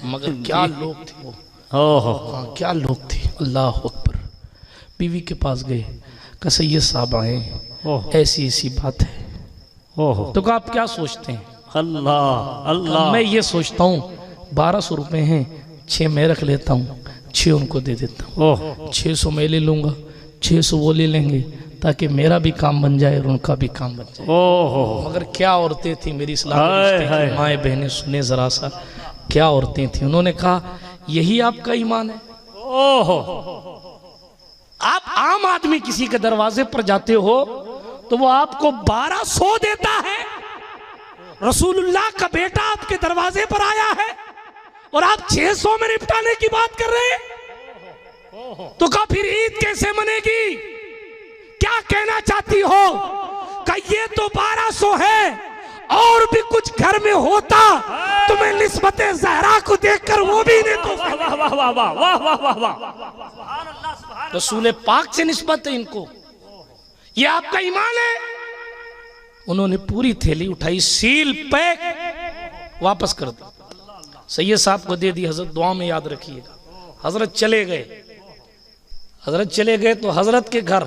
मगर क्या लोग थे वो, हाँ क्या लोग थे, अल्लाह अकबर। बीवी के पास गए, कहा सैयद साहब आए, ऐसी ऐसी बात है। तो कहा आप क्या सोचते हैं? अल्लाह अल्लाह। मैं ये सोचता हूँ 1200 रुपये हैं, 6 मैं रख लेता हूँ, 6 उनको दे देता हूँ। ओह 600 मैं ले लूँगा, 600 वो ले लेंगे, ताकि मेरा भी काम बन जाए और उनका भी काम बन जाए। ओह मगर क्या औरतें थी मेरी इस्लामी रिश्ते की माएँ बहनें, सुने ज़रा सा, क्या औरतें थी। उन्होंने कहा यही आपका ईमान है? ओह आप आम आदमी किसी के दरवाजे पर जाते हो तो वो आपको 1200 देता है, रसूलुल्लाह का बेटा आपके दरवाजे पर आया है और आप 600 में निपटाने की बात कर रहे हैं, तो का फिर ईद कैसे मनेगी? क्या कहना चाहती हो? का ये तो 1200 है, और भी कुछ घर में होता तो मैं निस्बते ज़हरा को देखकर वो भी नहीं तो वाह वाह वाह वाह वाह वाह वाह वाह। रसूल पाक से निस्बत है इनको, ये आपका ईमान है? उन्होंने पूरी थैली उठाई, सील पैक वापस कर दी, सैयद साहब को दे दी। हजरत दुआ में याद रखिएगा। हजरत चले गए, हजरत चले गए तो हजरत के घर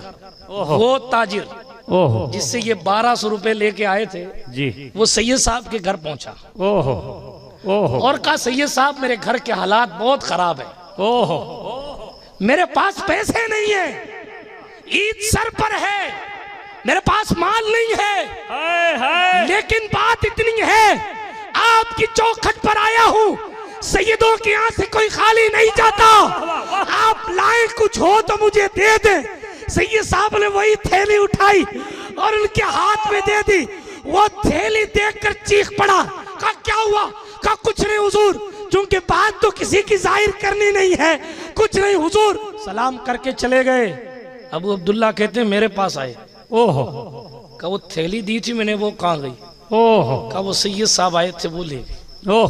वो ताजिर ओह जिससे ये 1200 रुपए लेके आए थे जी, वो सैयद साहब के घर पहुंचा ओह ओह और कहा सैयद साहब मेरे घर के हालात बहुत खराब है, ओह मेरे पास पैसे नहीं है, ईद सर पर है, मेरे पास माल नहीं है, हाय हाय लेकिन बात इतनी है आपकी चौखट पर आया हूँ, सैयदों के यहाँ से कोई खाली नहीं जाता, आप लाए कुछ हो तो मुझे दे दे। सैयद साहब ने वही थैली उठाई और उनके हाथ में दे दी। वो थैली देखकर चीख पड़ा, कहा क्या हुआ? कहा कुछ नहीं हुजूर, क्योंकि बात तो किसी की जाहिर करनी नहीं है, कुछ नहीं हुजूर। सलाम करके चले गए। अबू अब्दुल्ला कहते हैं मेरे पास आए, ओह कहा वो थैली दी थी मैंने, वो कहाँ गई? ओह कहा वो सैयद साहब आए थे वो ले गए। ओह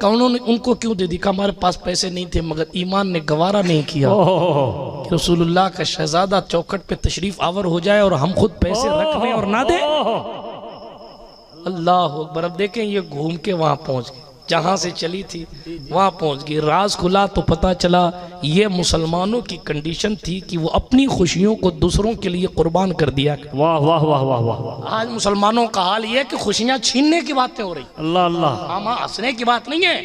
कहा उन्होंने उनको क्यों दे दी? कहा हमारे पास पैसे नहीं थे, मगर ईमान ने गवारा नहीं किया ओह कि रसूलुल्लाह का शहजादा चौखट पे तशरीफ आवर हो जाए और हम खुद पैसे रख लें और ना दे। अल्लाह अकबर। अब देखें ये घूम के वहां पहुंच गए, जहां से चली थी वहां पहुंच गई। राज खुला तो पता चला ये मुसलमानों की कंडीशन थी कि वो अपनी खुशियों को दूसरों के लिए कुर्बान कर दिया। वाह वाह वाह वाह वाह। आज मुसलमानों का हाल ये है कि खुशियां छीनने की बातें हो रही। अल्लाह अल्लाह। हाँ हंसने की बात नहीं है,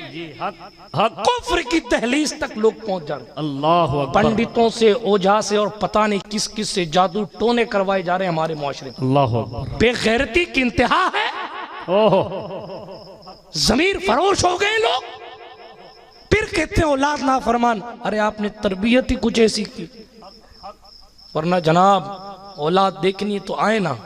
कुफ्र की दहलीज तक लोग पहुंच जा रहे। अल्लाह अकबर। पंडितों से, ओझा से और पता नहीं किस किस से जादू टोने करवाए जा रहे हैं हमारे मुआशरे में। अल्लाह अकबर। बेगैरती की इंतहा है, ओह जमीर फरोश हो गए लोग। फिर कहते हैं औलाद ना फरमान। अरे आपने तरबियत ही कुछ ऐसी की, वरना जनाब औलाद देखनी तो आए ना।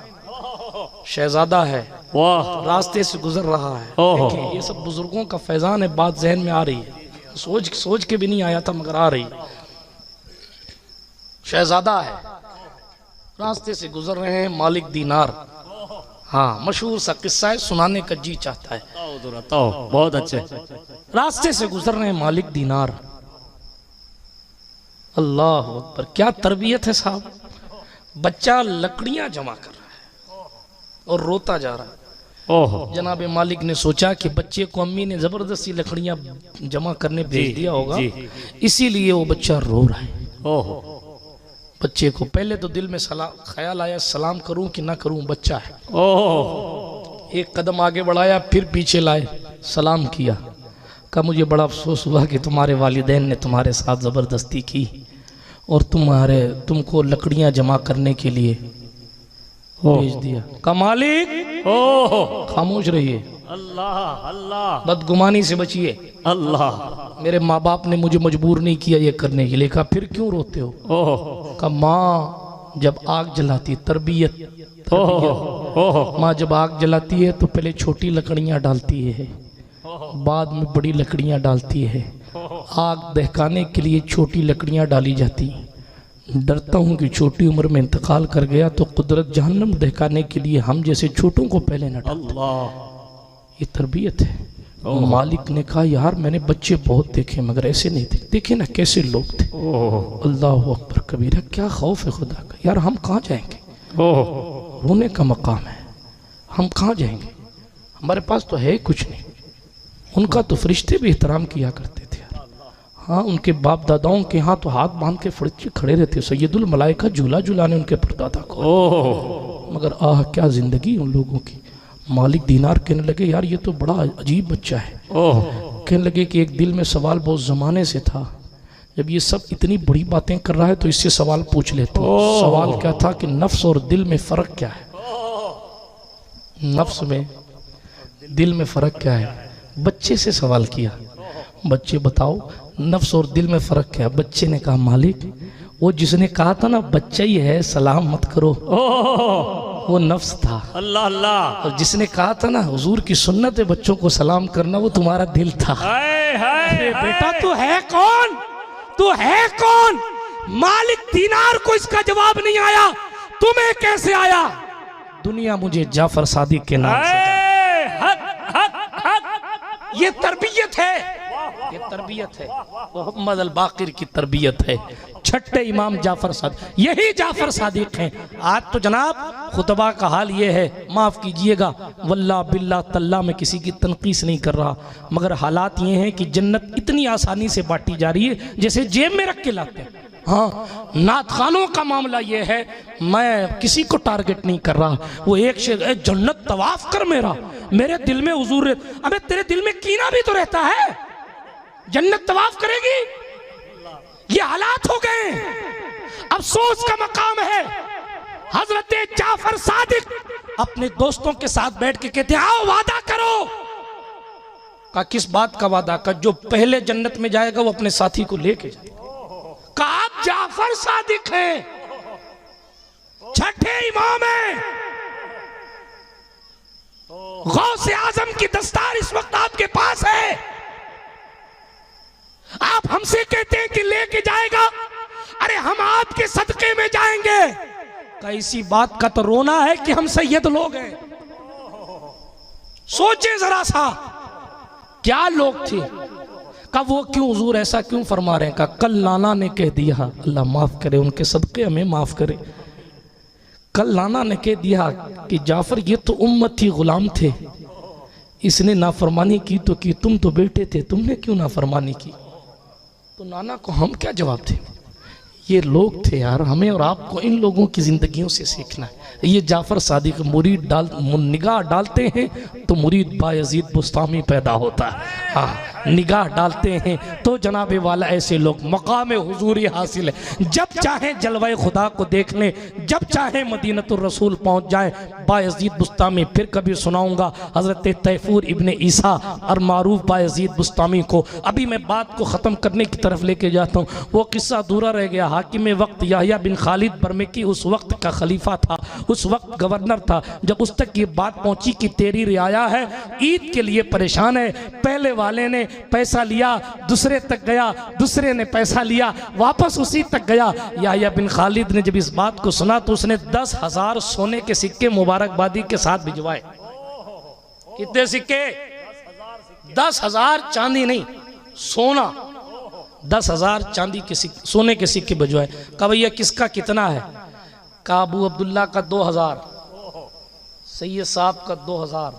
शहजादा है, वाह रास्ते से गुजर रहा है। ओहो। देखिए, ये सब बुजुर्गों का फैजान है, बात जहन में आ रही है, सोच के भी नहीं आया था मगर आ रही है। शहजादा है, रास्ते से गुजर रहे हैं, मालिक दीनार। हाँ, मशहूर सा किस्सा है, सुनाने का जी चाहता है। बहुत अच्छे। रास्ते से गुजर रहे हैं मालिक दीनार। अल्लाह अकबर, क्या तरबियत है साहब। बच्चा लकड़ियां जमा कर रहा है और रोता जा रहा है। ओह जनाब मालिक ने सोचा कि बच्चे को अम्मी ने जबरदस्ती लकड़ियां जमा करने भेज दिया होगा, इसीलिए वो बच्चा रो रहा है। ओह बच्चे को पहले तो दिल में ख्याल आया सलाम करूं कि ना करूं, बच्चा है। ओह एक कदम आगे बढ़ाया, फिर पीछे लाए, सलाम किया। कहा मुझे बड़ा अफसोस हुआ कि तुम्हारे वालिदैन ने तुम्हारे साथ ज़बरदस्ती की और तुमको लकड़ियां जमा करने के लिए भेज दिया। कहा मालिक ओह खामोश रहिए, अल्लाह अल्लाह बदगुमानी से बचिए। अल्लाह। मेरे माँ बाप ने मुझे मजबूर नहीं किया ये करने के लिए। कहा फिर क्यों रोते हो? ओह कहा माँ जब आग जलाती, तरबियत, ओह माँ जब आग जलाती है तो पहले छोटी लकड़ियाँ डालती है, बाद में बड़ी लकड़ियाँ डालती है। आग दहकाने के लिए छोटी लकड़ियाँ डाली जाती। डरता हूँ कि छोटी उम्र में इंतकाल कर गया तो कुदरत जहन्नम दहकाने के लिए हम जैसे छोटों को पहले न डाल। अल्लाह। ये तरबियत है। मालिक ने कहा यार मैंने बच्चे बहुत देखे मगर ऐसे नहीं थे। देखे ना कैसे लोग थे। अल्लाह अकबर कबीरा, क्या खौफ है खुदा का। यार हम कहाँ जाएंगे? रोने का मकाम है, हम कहाँ जाएंगे? हमारे पास तो है कुछ नहीं। उनका तो फरिश्ते भी एहतराम किया करते थे यार। हाँ, उनके बाप दादाओं के यहाँ तो हाथ बांध के फरिश्ते खड़े रहते, सैयदुल मलाइका झूला झूलाने उनके परदादा को। मगर आह क्या जिंदगी उन लोगों की। मालिक दीनार कहने लगे यार ये तो बड़ा अजीब बच्चा है। ओह कहने लगे कि एक दिल में सवाल बहुत ज़माने से था, जब ये सब इतनी बड़ी बातें कर रहा है तो इससे सवाल पूछ लेता हूँ। सवाल क्या था कि नफ्स और दिल में फ़र्क क्या है, नफ्स में दिल में फ़र्क क्या है। बच्चे से सवाल किया, बच्चे बताओ नफ्स और दिल में फ़र्क क्या है। बच्चे ने कहा मालिक वो जिसने कहा था ना बच्चा ही है सलाम मत करो, वो नफ्स था। अल्लाह अल्लाह। और जिसने कहा था ना हुजूर की सुन्नत है बच्चों को सलाम करना, वो तुम्हारा दिल था। हाय हाय बेटा तू है कौन, तू है कौन। मालिक दीनार को इसका जवाब नहीं आया, तुम्हें कैसे आया। दुनिया मुझे जाफर सादिक के नाम से ये तरबियत है, ये तरबियत है, मोहम्मद अल बाकिर की तरबियत है। छठे इमाम जाफर सादिक, यही जाफर सादिक हैं। आज तो जनाब खुतबा का हाल ये है, माफ़ कीजिएगा वल्लाह बिल्लाह तल्ला में किसी की तनकीस नहीं कर रहा, मगर हालात ये हैं कि जन्नत इतनी आसानी से बांटी जा रही है जैसे जेब में रख के लाते हैं। हाँ नात खानों का मामला ये है, मैं किसी को टारगेट नहीं कर रहा। वो एक शेर जन्नत तवाफ कर मेरे दिल में हुजूर, अबे तेरे दिल में कीना भी तो रहता है, जन्नत तवाफ करेगी। ये हालात हो गए, अफसोस का मकाम है। हजरत जाफर सादिक अपने दोस्तों के साथ बैठ के कहते हैं आओ वादा करो। का किस बात का वादा, का जो पहले जन्नत में जाएगा वो अपने साथी को लेके जाए। का आप जाफर सादिक हैं, छठे इमाम हैं, गौसे आजम की दस्तार इस वक्त आपके पास है। आप हमसे कहते हैं कि लेके जाएगा, अरे हम आपके सदके में जाएंगे। कैसी बात का तो रोना है कि हम सैयद लोग हैं। सोचे जरा सा क्या लोग थे। का वो क्यों हुजूर ऐसा क्यों फरमा रहे हैं। का कल नाना ने कह दिया, अल्लाह माफ करे उनके सदके हमें माफ करे। कल नाना ने कह दिया कि जाफर ये तो उम्मत थी, गुलाम थे, इसने नाफरमानी की तो की, तुम तो बेटे थे, तुमने क्यों नाफरमानी की। तो नाना को हम क्या जवाब थे। ये लोग थे यार, हमें और आपको इन लोगों की जिंदगियों से सीखना है। ये जाफर सादिक मुरीद निगाह डालते हैं तो मुरीद बायजीद बुस्तामी पैदा होता है। हाँ निगाह डालते हैं तो जनाबे वाला ऐसे लोग मकाम हुजूरी हासिल है। जब चाहें जलवाए खुदा को देख लें, जब चाहें मदीनतुर रसूल पहुंच जाएं। बायजीद बुस्तामी फिर कभी सुनाऊंगा हजरत तैफूर इब्ने ईसा और मारूफ बायजीद बुस्तामी को। अभी मैं बात को ख़त्म करने की तरफ लेके जाता हूँ। वो किस्सा अधूरा रह गया। हाकिम वक्त याहिया बिन खालिद बरमकी उस वक्त का खलीफा था, उस वक्त गवर्नर था। जब उस तक ये बात पहुंची कि तेरी रियाया है ईद के लिए परेशान है, पहले वाले ने पैसा लिया, दूसरे तक गया, दूसरे ने पैसा लिया, वापस उसी तक गया। याहिया बिन खालिद ने जब इस बात को सुना तो उसने 10,000 सोने के सिक्के मुबारकबादी के साथ भिजवाए। कितने सिक्के? 10,000 चांदी नहीं, सोना। 10,000 चांदी के सिक्के, सोने के सिक्के भिजवाए। कहा भैया किसका कितना है। का अबू अब्दुल्ला का 2,000, सैयद साहब का 2,000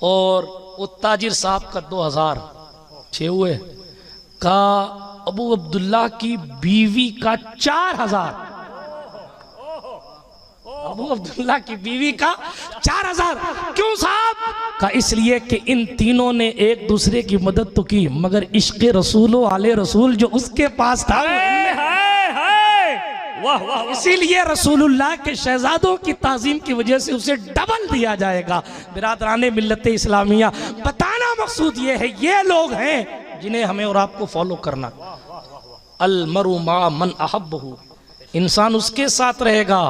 और ताजिर साहब का 2,000, 6 हुए। का अबू अब्दुल्ला की बीवी का 4,000, अबू अब्दुल्ला की बीवी का 4,000। क्यों साहब? का इसलिए कि इन तीनों ने एक दूसरे की मदद तो की, मगर इश्क़ रसूल आले रसूल जो उसके पास था इसीलिए रसूलुल्लाह के शहजादों की ताज़ीम की वजह से उसे डबल दिया जाएगा। बिरादराने मिल्लत इस्लामिया, बताना मकसूद ये है, ये लोग हैं जिन्हें हमें और आपको फॉलो करना। अल मरु मा मन अहब्बहु, इंसान उसके साथ रहेगा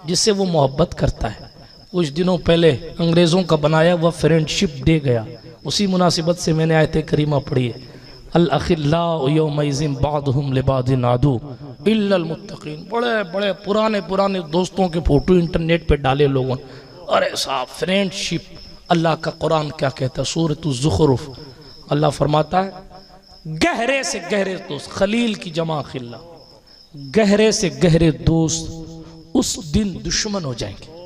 जिससे वो मोहब्बत करता है। कुछ दिनों पहले अंग्रेज़ों का बनाया हुआ फ्रेंडशिप डे गया, उसी मुनासिबत से मैंने आयत करीमा पढ़ी है। अल अखिल्लाउ यौमइज़िन बादुहुम लिबादिन आदू इल्लल मुत्तकीन। बड़े बड़े पुराने दोस्तों के फोटो इंटरनेट पे डाले लोगों ने। अरे साहब फ्रेंडशिप, अल्लाह का कुरान क्या कहता है, सूरतुज़ ज़ुख़रुफ़, अल्लाह फरमाता है गहरे से गहरे दोस्त, खलील की जमा खिल्ला, गहरे से गहरे दोस्त उस दिन दुश्मन हो जाएंगे।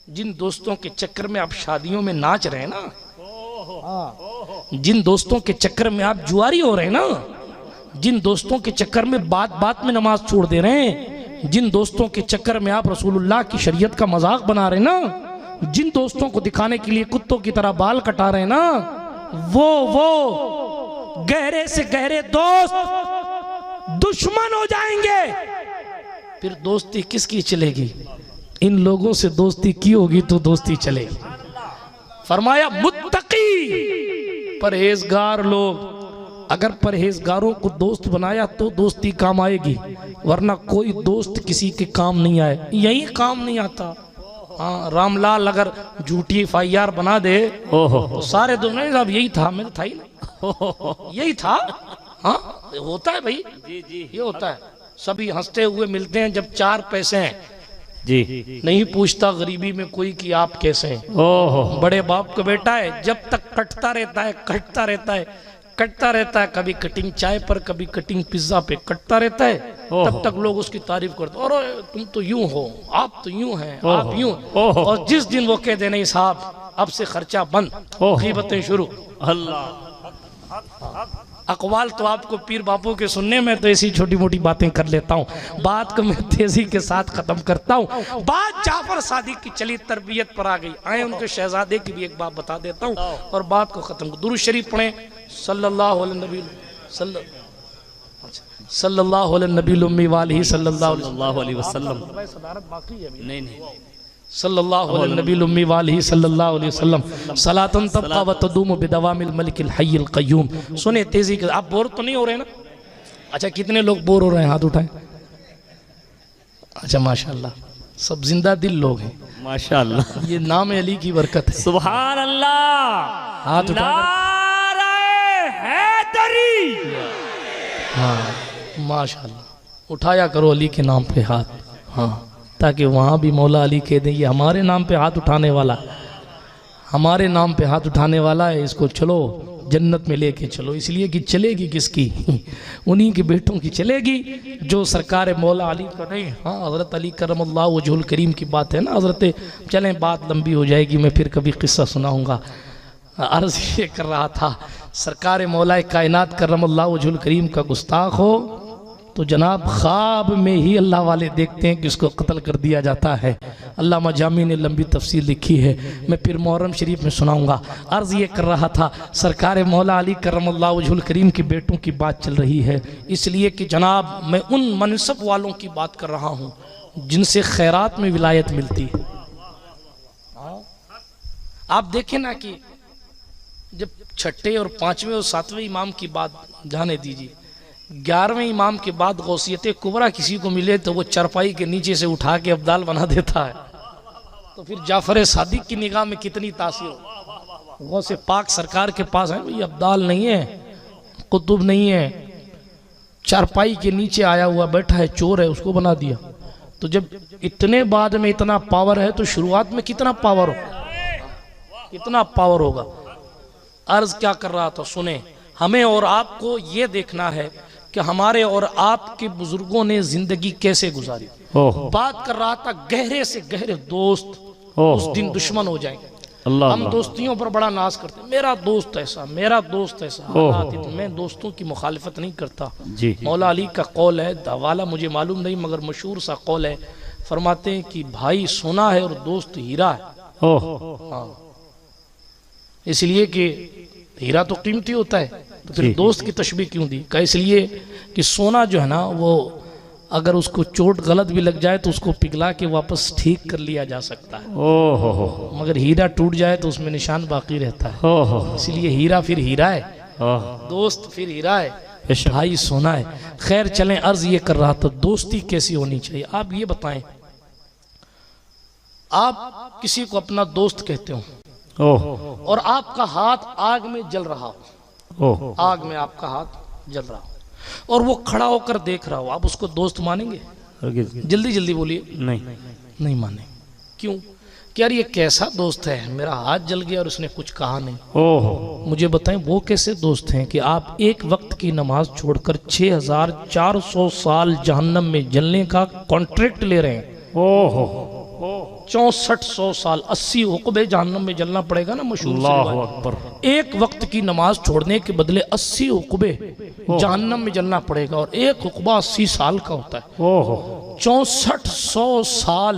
जिन दोस्तों के चक्कर में आप शादियों में नाच रहे हैं ना, जिन दोस्तों के चक्कर में आप जुआरी हो रहे हैं ना, जिन दोस्तों के चक्कर में बात बात में नमाज छोड़ दे रहे हैं, जिन दोस्तों के चक्कर में आप रसूलुल्लाह की शरीयत का मजाक बना रहे हैं ना, जिन दोस्तों को दिखाने के लिए कुत्तों की तरह बाल कटा रहे हैं ना, वो गहरे से गहरे दोस्त दुश्मन हो जाएंगे। फिर दोस्ती किसकी चलेगी? इन लोगों से दोस्ती की होगी तो दोस्ती चलेगी। फरमाया मुत्तकी, परहेजगार लोग। अगर परहेजगारों को दोस्त बनाया तो दोस्ती काम आएगी, वरना कोई दोस्त किसी के काम नहीं आए। यही काम नहीं आता। हाँ, रामलाल अगर झूठी FIR बना दे तो सारे दोनों साहब यही था, मैं तो था ही नहीं, यही था। हाँ, होता है भाई, जी जी, ये होता है। सभी हंसते हुए मिलते हैं जब 4 पैसे हैं जी। नहीं पूछता गरीबी में कोई कि आप कैसे हैं। ओहो, बड़े बाप का बेटा है, जब तक कटता रहता है, कटता रहता है, कटता रहता है, कभी कटिंग चाय पर, कभी कटिंग पिज्जा पे कटता रहता है, तब तक लोग उसकी तारीफ करते, और तुम तो यूं हो, आप तो यूं हैं, आप यूं। और जिस दिन वो कह दे नहीं साहब अब से खर्चा बंद, गीबतें शुरू। अल्लाह। अकवाल तो आपको पीर बापू के सुनने में, तो ऐसी छोटी मोटी बातें कर लेता हूँ। बात को मैं तेजी के साथ खत्म करता हूँ। बात जाफर सादिक की चली तरबियत पर आ गई। आए उनके शहजादे की भी एक बात बता देता हूँ और बात को खत्म। दुरूद शरीफ पढ़ें सल्लल्लाहु अलैहि वसल्लम। नहीं नहीं, सल्लल्लाहु अलैहि वसल्लम सलातन तबका व तदूम बिदवामिल मलिकिल हय्यिल क़य्यूम। सुने तेजी के। आप बोर तो नहीं हो रहे ना? अच्छा, कितने लोग बोर हो रहे हैं? हाथ उठाएं। अच्छा, माशाअल्लाह, सब जिंदा दिल लोग हैं माशाअल्लाह। ये नाम अली की बरकत है। सुभान अल्लाह। हाथ उठा नारे हैदरी। हाँ, माशाअल्लाह, उठाया करो अली के नाम पे हाथ। हाँ, ताकि वहाँ भी मौला अली कह दें ये हमारे नाम पे हाथ उठाने वाला, हमारे नाम पे हाथ उठाने वाला है, इसको चलो जन्नत में लेके चलो। इसलिए कि चलेगी किसकी? उन्हीं के बेटों की चलेगी जो सरकार मौला अली का नहीं। हाँ, हज़रत अली करमल्लाहु वजहुल करीम की बात है ना हज़रत। चलें, बात लंबी हो जाएगी, मैं फिर कभी किस्सा सुनाऊँगा। अर्ज़ ये कर रहा था, सरकार मौला कायनात करमल्लाहु वजहुल करीम का गुस्ताख हो तो जनाब ख्वाब में ही अल्लाह वाले देखते हैं कि उसको कत्ल कर दिया जाता है। अल्लामा जामी ने लंबी तफसीर लिखी है, मैं फिर मुहर्रम शरीफ में सुनाऊंगा। अर्ज़ ये कर रहा था, सरकार मौला अली करमल्लाहु वजहुल करीम के बेटों की बात चल रही है, इसलिए कि जनाब मैं उन मनसब वालों की बात कर रहा हूँ जिनसे खैरात में विलायत मिलती है। आप देखें ना कि जब छठे और पाँचवें और सातवें इमाम की बात जाने दीजिए, 11वें इमाम के बाद गौसियत कुबरा किसी को मिले तो वो चरपाई के नीचे से उठा के अब्दाल बना देता है। तो फिर जाफर सादिक की निगाह में कितनी तासीर हो। गौसे पाक सरकार के पास है, भाई अब्दाल नहीं है, कुतुब नहीं है, चरपाई के नीचे आया हुआ बैठा है, चोर है, उसको बना दिया। तो जब इतने बाद में इतना पावर है तो शुरुआत में कितना पावर होगा, कितना पावर होगा। अर्ज क्या कर रहा था सुने, हमें और आपको ये देखना है कि हमारे और आपके बुजुर्गों ने जिंदगी कैसे गुजारी। बात कर रहा था गहरे से गहरे दोस्त उस दिन दुश्मन हो जाएंगे। हम दोस्तियों पर बड़ा नाज करते हैं, मेरा दोस्त ऐसा, मेरा दोस्त ऐसा। तो मैं दोस्तों की मुखालिफत नहीं करता। मौला अली का कौल है, हवाला मुझे मालूम नहीं मगर मशहूर सा कौल है, फरमाते हैं कि भाई सोना है और दोस्त हीरा है। हाँ, इसलिए कि हीरा तो कीमती होता है, तो फिर दोस्त की तशबीह क्यों दी? का इसलिए कि सोना जो है ना वो अगर उसको चोट गलत भी लग जाए तो उसको पिघला के वापस ठीक कर लिया जा सकता है। मगर हीरा टूट जाए तो उसमें निशान बाकी रहता है। इसलिए हीरा फिर हीरा है, दोस्त फिर हीरा है, भाई सोना है। खैर चलें, अर्ज ये कर रहा था दोस्ती कैसी होनी चाहिए। आप ये बताएं, आप किसी को अपना दोस्त कहते हो और आपका हाथ आग में जल रहा हो, आग में आपका हाथ जल रहा हो और वो खड़ा होकर देख रहा हो, आप उसको दोस्त मानेंगे? जल्दी जल्दी बोलिए। नहीं मानेंगे। क्यों? कि यार ये कैसा दोस्त है, मेरा हाथ जल गया और उसने कुछ कहा नहीं। मुझे बताएं वो कैसे दोस्त हैं कि आप एक वक्त की नमाज छोड़कर 6400 साल जहन्नम में जलने का कॉन्ट्रैक्ट ले रहे हैं। 6400 साल 80 उकबे जहन्नम में जलना पड़ेगा ना, मशहूर सी अल्लाह रिवायत। अकबर। एक वक्त की नमाज छोड़ने के बदले 80 उकबे जहन्नम में जलना पड़ेगा, और एक उकबा 80 साल का होता है। ओहो 6400 साल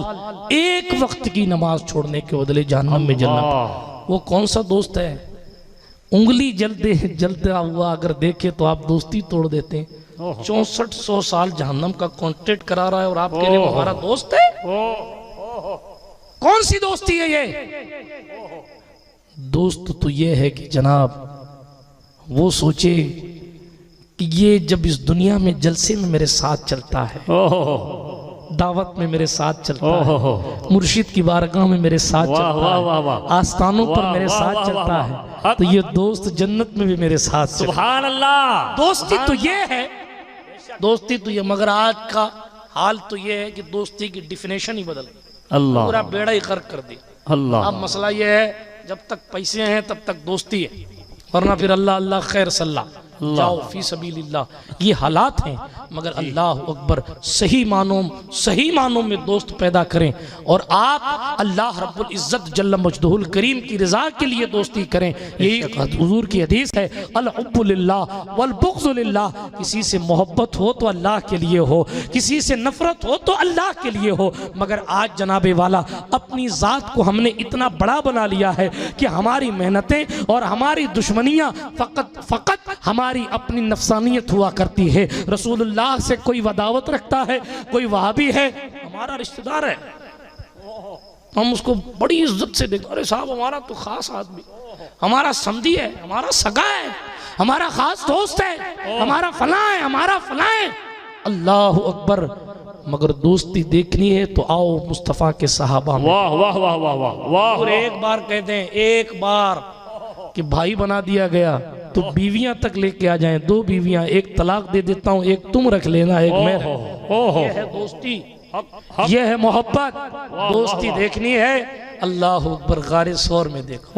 एक वक्त की नमाज छोड़ने के बदले जहन्नम में जलना पड़ेगा। वो कौन सा दोस्त है, उंगली जलता हुआ अगर देखे तो आप दोस्ती तोड़ देते हैं। 6400 साल जहन्नम का कॉन्ट्रैक्ट करा रहा है और आप कह रहे हो हमारा दोस्त है। कौन सी दोस्ती है ये? दोस्त तो ये है कि जनाब वो सोचे कि ये जब इस दुनिया में जलसे में मेरे साथ चलता है, दावत में मेरे साथ चलता है, मुर्शिद की बारगाह में मेरे साथ चलता है, आस्थानों पर मेरे साथ चलता है, तो ये दोस्त जन्नत में भी मेरे साथ चलता है। सुभान अल्लाह। दोस्ती तो ये है, दोस्ती तो ये, मगर आज का हाल तो ये है कि दोस्ती की डिफिनेशन ही बदल, अल्लाह पूरा बेड़ा ही गर्क कर दी। अल्लाह। अब मसला ये है, जब तक पैसे हैं तब तक दोस्ती है, वरना फिर अल्लाह अल्लाह खैर सल्ला जाओ फी सबीलिल्लाह, ये हालात हैं। मगर अल्लाह अकबर, सही मानों में दोस्त पैदा करें, और आप अल्लाह रब्बुल इज्जत जल्ल मजदहुल करीम की रजा के लिए दोस्ती करें। यही हुजूर की हदीस है, अल हुब्बु लिल्लाह वल बुग़्ज़ु लिल्लाह। किसी से मोहब्बत हो तो अल्लाह के लिए हो, किसी से नफरत हो तो अल्लाह के लिए हो। मगर आज जनाबे वाला अपनी ज़ात को हमने इतना बड़ा बना लिया है कि हमारी मेहनतें और हमारी दुश्मनियाँ फ़कत हमारी अपनी नफसानियत हुआ करती है। रसूलुल्लाह से कोई वदावत रखता है, कोई वहाबी है, हमारा रिश्तेदार है, हम उसको बड़ी इज्जत से देखते, अरे साहब हमारा तो खास आदमी, हमारा समधी है, हमारा सगा है, हमारा खास दोस्त है, हमारा फला है, हमारा फला है। अल्लाह अकबर। मगर दोस्ती देखनी है तो आओ मुस्तफ़ा के सहाबा में। वाह वाह वाह वाह वाह वाह। और एक बार कहते हैं, एक बार कि भाई बना दिया गया तो बीवियां तक लेके आ जाएं, 2 बीवियां, एक तलाक दे देता हूं, एक तुम रख लेना, एक मैं। ये है दोस्ती, ये है मोहब्बत। दोस्ती देखनी है, अल्लाह अकबर, गारे सौर में देखो,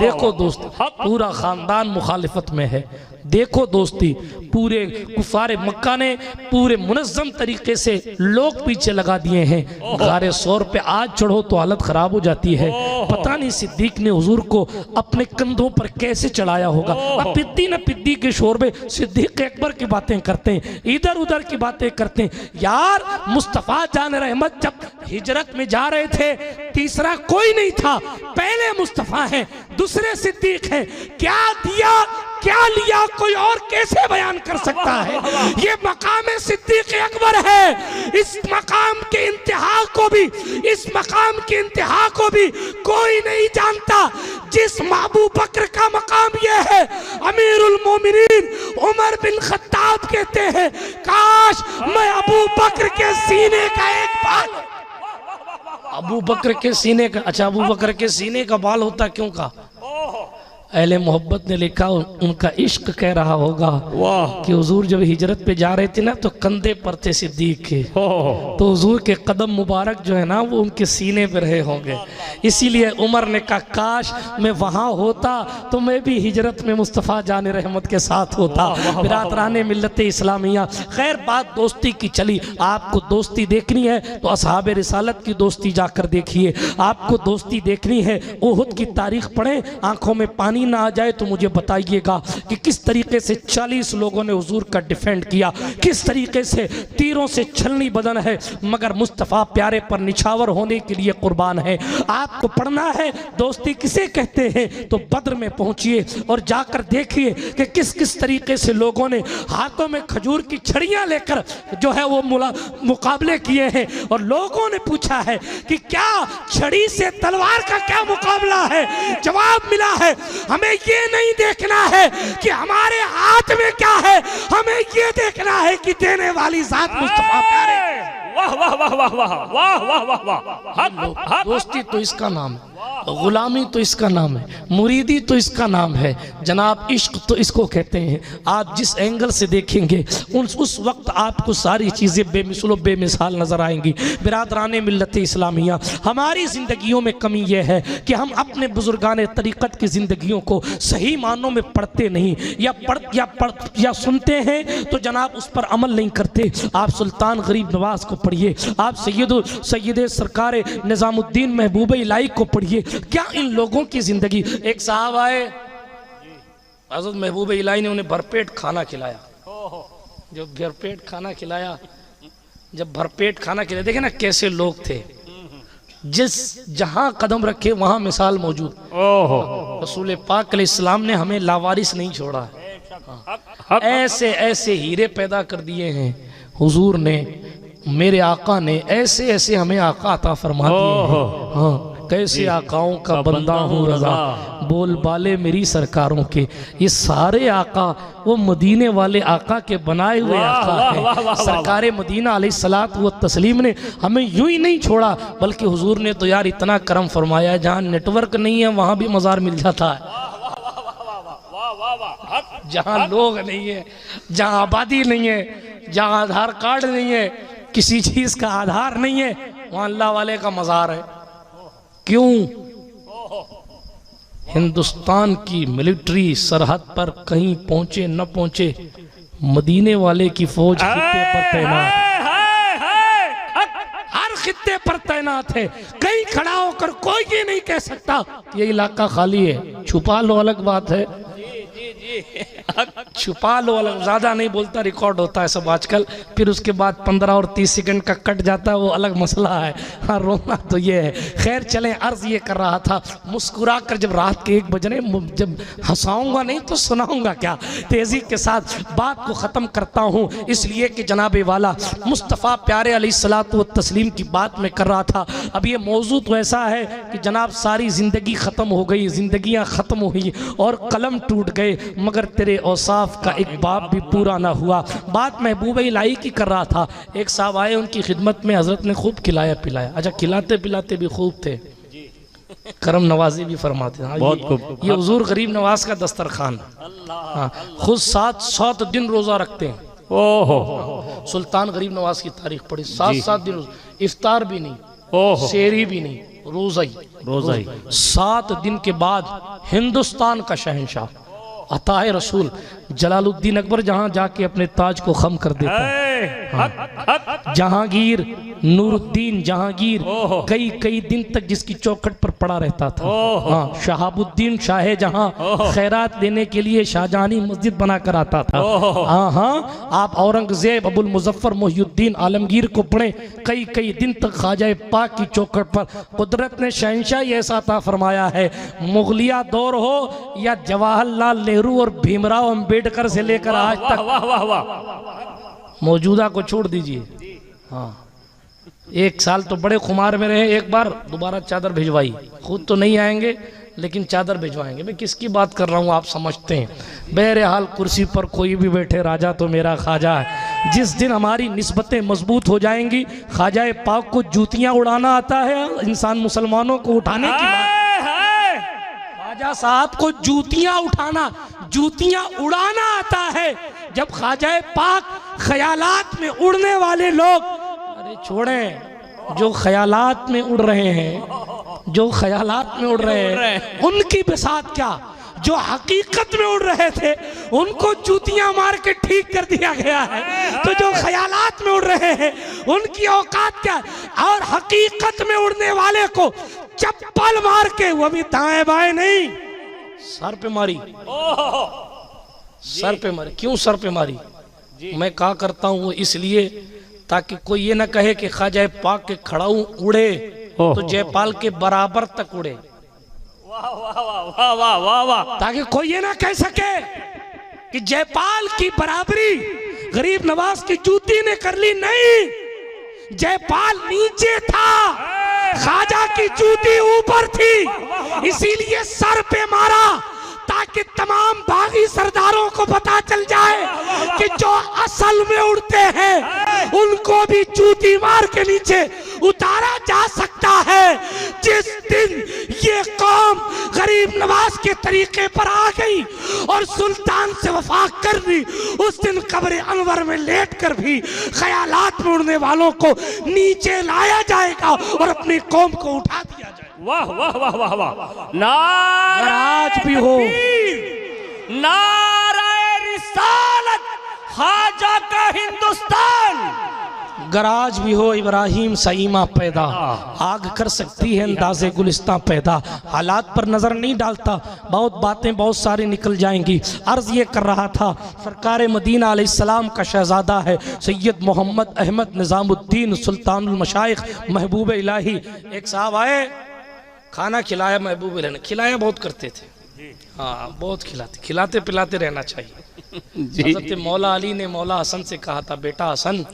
देखो दोस्त, पूरा खानदान मुखालिफत में है। देखो दोस्ती, पूरे कुफारे मक्का ने पूरे मुनज़्ज़म तरीके से लोग पीछे लगा दिए हैं। गारे सौर पे आज चढ़ो तो हालत खराब हो जाती है। पता नहीं सिद्दीक ने हुजूर को अपने कंधों पर कैसे चढ़ाया होगा। अब पिद्दी न पिद्दी के शोर में सिद्दीक अकबर की बातें करते हैं, इधर उधर की बातें करते हैं। यार मुस्तफ़ा जान रहमत जब हिजरत में जा रहे थे, तीसरा कोई नहीं था, पहले मुस्तफ़ा है, दूसरे सिद्दीक है। क्या दिया क्या लिया कोई और कैसे बयान कर सकता है? ये मकाम सिद्दीक अकबर है। इस मकाम के इंतहा को भी, इस मकाम के इंतहा को भी कोई नहीं जानता। जिस अबू बकर का मकाम ये है, अमीरुल मोमिनीन उमर बिन खत्ताब कहते हैं, काश मैं अबू बकर के सीने का एक बाल, अबू बकर के सीने का, अच्छा अबू बकर के सीने का बाल होता क्यों का? अहले मोहब्बत ने लिखा, उनका इश्क कह रहा होगा कि हुजूर जब हिजरत पे जा रहे थे ना तो कंधे पर थे सिद्दीक के, तो हुजूर के कदम मुबारक जो है ना वो उनके सीने पे रहे होंगे। इसीलिए उमर ने कहा, काश मैं वहाँ होता तो मैं भी हिजरत में मुस्तफ़ा जान रहमत के साथ होता। बिरादराने मिल्लत इस्लामिया, खैर बात दोस्ती की चली। आपको दोस्ती देखनी है तो असहाबे रिसालत की दोस्ती जाकर देखिए। आपको दोस्ती देखनी है, उहुद की तारीख पढ़ें, आंखों में पानी ना आ जाए तो मुझे बताइएगा कि किस तरीके से 40 लोगों ने हुजूर का डिफेंड किया, किस तरीके से तीरों से छलनी बदन है मगर मुस्तफ़ा प्यारे पर निछावर होने के लिए कुर्बान है। आपको पढ़ना है दोस्ती किसे कहते हैं तो बद्र में पहुंचिए और जाकर देखिए कि किस किस तरीके से लोगों ने हाथों में खजूर की छड़ियां लेकर जो है वो मुकाबले किए हैं। और लोगों ने पूछा है कि क्या छड़ी से तलवार का क्या मुकाबला है? जवाब मिला है, हमें ये नहीं देखना है कि हमारे हाथ में क्या है, हमें ये देखना है कि देने वाली जात मुस्तफा प्यारे। वाह वाह वाह वाह वाह वाह वाह वाह वाह। दोस्ती तो इसका नाम है। गुलामी तो इसका नाम है, मुरीदी तो इसका नाम है, जनाब इश्क तो इसको कहते हैं। आप जिस एंगल से देखेंगे उस वक्त आपको सारी चीज़ें बेमिसाल बेमिसाल नज़र आएंगी। बिरादराने मिल्लत इस्लामिया, हमारी ज़िंदगियों में कमी यह है कि हम अपने बुजुर्गाने तरीक़त की ज़िंदगियों को सही मानों में पढ़ते नहीं, या सुनते हैं तो जनाब उस पर अमल नहीं करते। आप सुल्तान गरीब नवाज को पढ़िए, आप सैयद सरकार निज़ामुद्दीन महबूब इलाही को पढ़िए। क्या इन लोगों की ज़िंदगी। एक साहब आए, हज़रत महबूब इलाही ने उन्हें भरपेट खाना खिलाया। जब भरपेट खाना खिलाया, देखे ना कैसे लोग थे, जहां कदम रखे वहां मिसाल मौजूद। रसूल पाक अलैहिस्सलाम ने हमें लावारिस नहीं छोड़ा, ऐसे ऐसे हीरे पैदा कर दिए हैं हुजूर ने, मेरे आका ने ऐसे ऐसे हमें आका अता फरमा दिए हैं। हाँ, कैसे आकाओं का बंदा हूँ रज़ा, बोल बाले मेरी सरकारों के। ये सारे आका वो मदीने वाले आका के बनाए हुए आका हैं। सरकार मदीना अलैहिस्सलात व तस्लीम ने हमें यूं ही नहीं छोड़ा, बल्कि हुजूर ने तो यार इतना करम फरमाया है, जहाँ नेटवर्क नहीं है वहाँ भी मज़ार मिल जाता है, जहाँ लोग नहीं है, जहाँ आबादी नहीं है, जहाँ आधार कार्ड नहीं है, किसी चीज़ का आधार नहीं है, वहाँ अल्लाह वाले का मज़ार है। क्यों? हिंदुस्तान की मिलिट्री सरहद पर कहीं पहुंचे न पहुंचे, मदीने वाले की फौज खित्ते पर तैनात, हर खित्ते पर तैनात है। कहीं खड़ा होकर कोई ये नहीं कह सकता ये इलाका खाली है। छुपा लो अलग बात है, छुपा लो अलग, ज्यादा नहीं बोलता, रिकॉर्ड होता है सब आजकल, फिर उसके बाद 15 और 30 सेकंड का कट जाता है, वो अलग मसला है। हाँ, रोना तो ये है। खैर चलें, अर्ज ये कर रहा था, मुस्कुरा कर जब रात के 1 बजने, जब हंसाऊंगा नहीं तो सुनाऊंगा क्या, तेजी के साथ बात को ख़त्म करता हूँ, इसलिए कि जनाबे वाला मुस्तफ़ा प्यारे अलैहिस्सलात व तस्लीम की बात में कर रहा था। अब ये मौजू तो ऐसा है कि जनाब सारी ज़िंदगी ख़त्म हो गई, ज़िंदगियाँ ख़त्म हुई और कलम टूट गए, मगर तेरे औसाफ का एक बाप भी पूरा ना हुआ। बात महबूब इलाही की कर रहा था। एक साहब आए, उनकी खिदमत में हजरत ने खूब खिलाया पिलाया। अच्छा, खिलाते पिलाते भी खूब थे, करम नवाजी भी फरमाते हैं। बहुत ये हुजूर गरीब नवाज का दस्तरखान। हाँ, खुद 7 दिन रोजा रखते हैं। ओहो, सुल्तान गरीब नवाज की तारीख पढ़ी, 7 दिन, इफ्तार भी नहीं, शेरी भी नहीं, रोजा ही। 7 दिन के बाद हिंदुस्तान का शहंशाह अताए रसूल जलालुद्दीन अकबर जहां जाके अपने ताज को खम कर देता है। हाँ। जहांगीर, नूरुद्दीन जहांगीर कई दिन तक जिसकी चौखट पर पड़ा रहता था। हाँ, शहाबुद्दीन शाह जहां खैरात देने के लिए शाहजहानी मस्जिद बना कर आता था। हाँ, आप औरंगजेब अबुल मुजफ्फर मोहिउद्दीन आलमगीर को पढ़े, कई दिन तक ख्वाजा पाक की चौखट पर कुदरत ने शहंशाही ऐसा था फरमाया है। मुगलिया दौर हो या जवाहरलाल नेहरू और भीमराव अंबेडकर से लेकर आज तक, मौजूदा को छोड़ दीजिए। हाँ, 1 साल तो बड़े खुमार में रहे, एक बार दोबारा चादर भिजवाई, खुद तो नहीं आएंगे लेकिन चादर भिजवाएंगे। मैं किसकी बात कर रहा हूँ आप समझते हैं। बहरहाल कुर्सी पर कोई भी बैठे, राजा तो मेरा ख्वाजा है। जिस दिन हमारी निस्बतें मजबूत हो जाएंगी, ख्वाजा पाक को जूतियाँ उड़ाना आता है, इंसान मुसलमानों को उठाने की बात, ख्वाजा साहब को जूतियाँ उड़ाना आता है। जब ख्वाजा पाक ख्यालात में उड़ने वाले लोग, अरे छोड़ें, जो ख्यालात में उड़ रहे हैं, उनकी बिसात क्या, जो हकीकत में उड़ रहे थे उनको जूतियां मार के ठीक कर दिया गया है। तो जो ख्यालात में उड़ रहे हैं उनकी औकात क्या, और हकीकत में उड़ने वाले को चप्पल मार के, वो भी दाएं बाएं नहीं, सर पे मारी। क्यों सर पे मारी? मैं कहा करता हूँ वो इसलिए ताकि कोई ये ना कहे कि ख्वाजा पाक के खड़ाऊ उड़े तो जयपाल के बराबर तक उड़े। वाह, ताकि कोई ये ना कह सके कि जयपाल की बराबरी गरीब नवाज की जूती ने कर ली। नहीं, जयपाल नीचे था, ख्वाजा की जूती ऊपर थी, इसीलिए सर पे मारा ताकि तमाम बागी सरदारों को पता चल जाए कि जो असल में उड़ते हैं उनको भी जूती मार के नीचे उतारा जा सकता है। जिस दिन ये कौम गरीब नवाज के तरीके पर आ गई और सुल्तान से वफा कर ली, उस दिन कब्र अनवर में लेट कर भी ख्यालात में उड़ने वालों को नीचे लाया जाएगा और अपनी कौम को उठा दिया जाएगा। वाह वाह वाह वाह वाह, नारे आज भी हो नारे रिसालत, खाजा का हिंदुस्तान। गराज भी हो इब्राहिम सईमा पैदा, आग कर सकती है अंदाज़े गुलिस्तां पैदा। हालात पर नज़र नहीं डालता, बहुत बातें बहुत सारी निकल जाएंगी। अर्ज़ ये कर रहा था, सरकार मदीना अलैहिस्सलाम का शहज़ादा है सैयद मोहम्मद अहमद निज़ामुद्दीन सुल्तानुल मशाइख महबूब इलाही। एक साहब आए, खाना खिलाया, महबूब इलाही ने खिलाया, बहुत करते थे, हाँ बहुत खिलाते पिलाते रहना चाहिए। हज़रत मौला अली ने मौला हसन से कहा था, बेटा हसन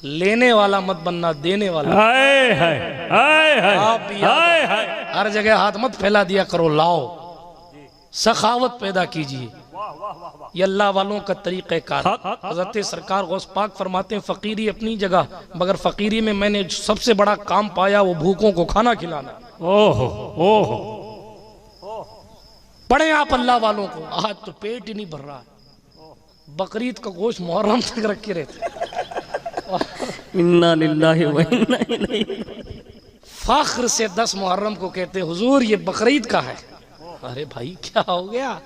लेने वाला मत बनना, देने वाला। हाय हाय हाय हाय हाय, हर जगह हाथ मत फैला दिया करो, लाओ सखावत पैदा कीजिए, ये अल्लाह वालों का तरीक़ेकार। हज़रत सरकार गौस पाक फरमाते हैं, फ़कीरी अपनी जगह, मगर फ़कीरी में मैंने सबसे बड़ा काम पाया वो भूखों को खाना खिलाना। ओहो ओहो, पढ़े आप अल्लाह वालों को, आज तो पेट ही नहीं भर रहा है, बकरीद का गोश्त मुहर्रम तक रखे रहते। इन्ना लिल्लाहि व इन्ना इलैहि, फख्र से 10 मुहर्रम को कहते हुजूर ये बकरीद का है। अरे भाई क्या हो गया,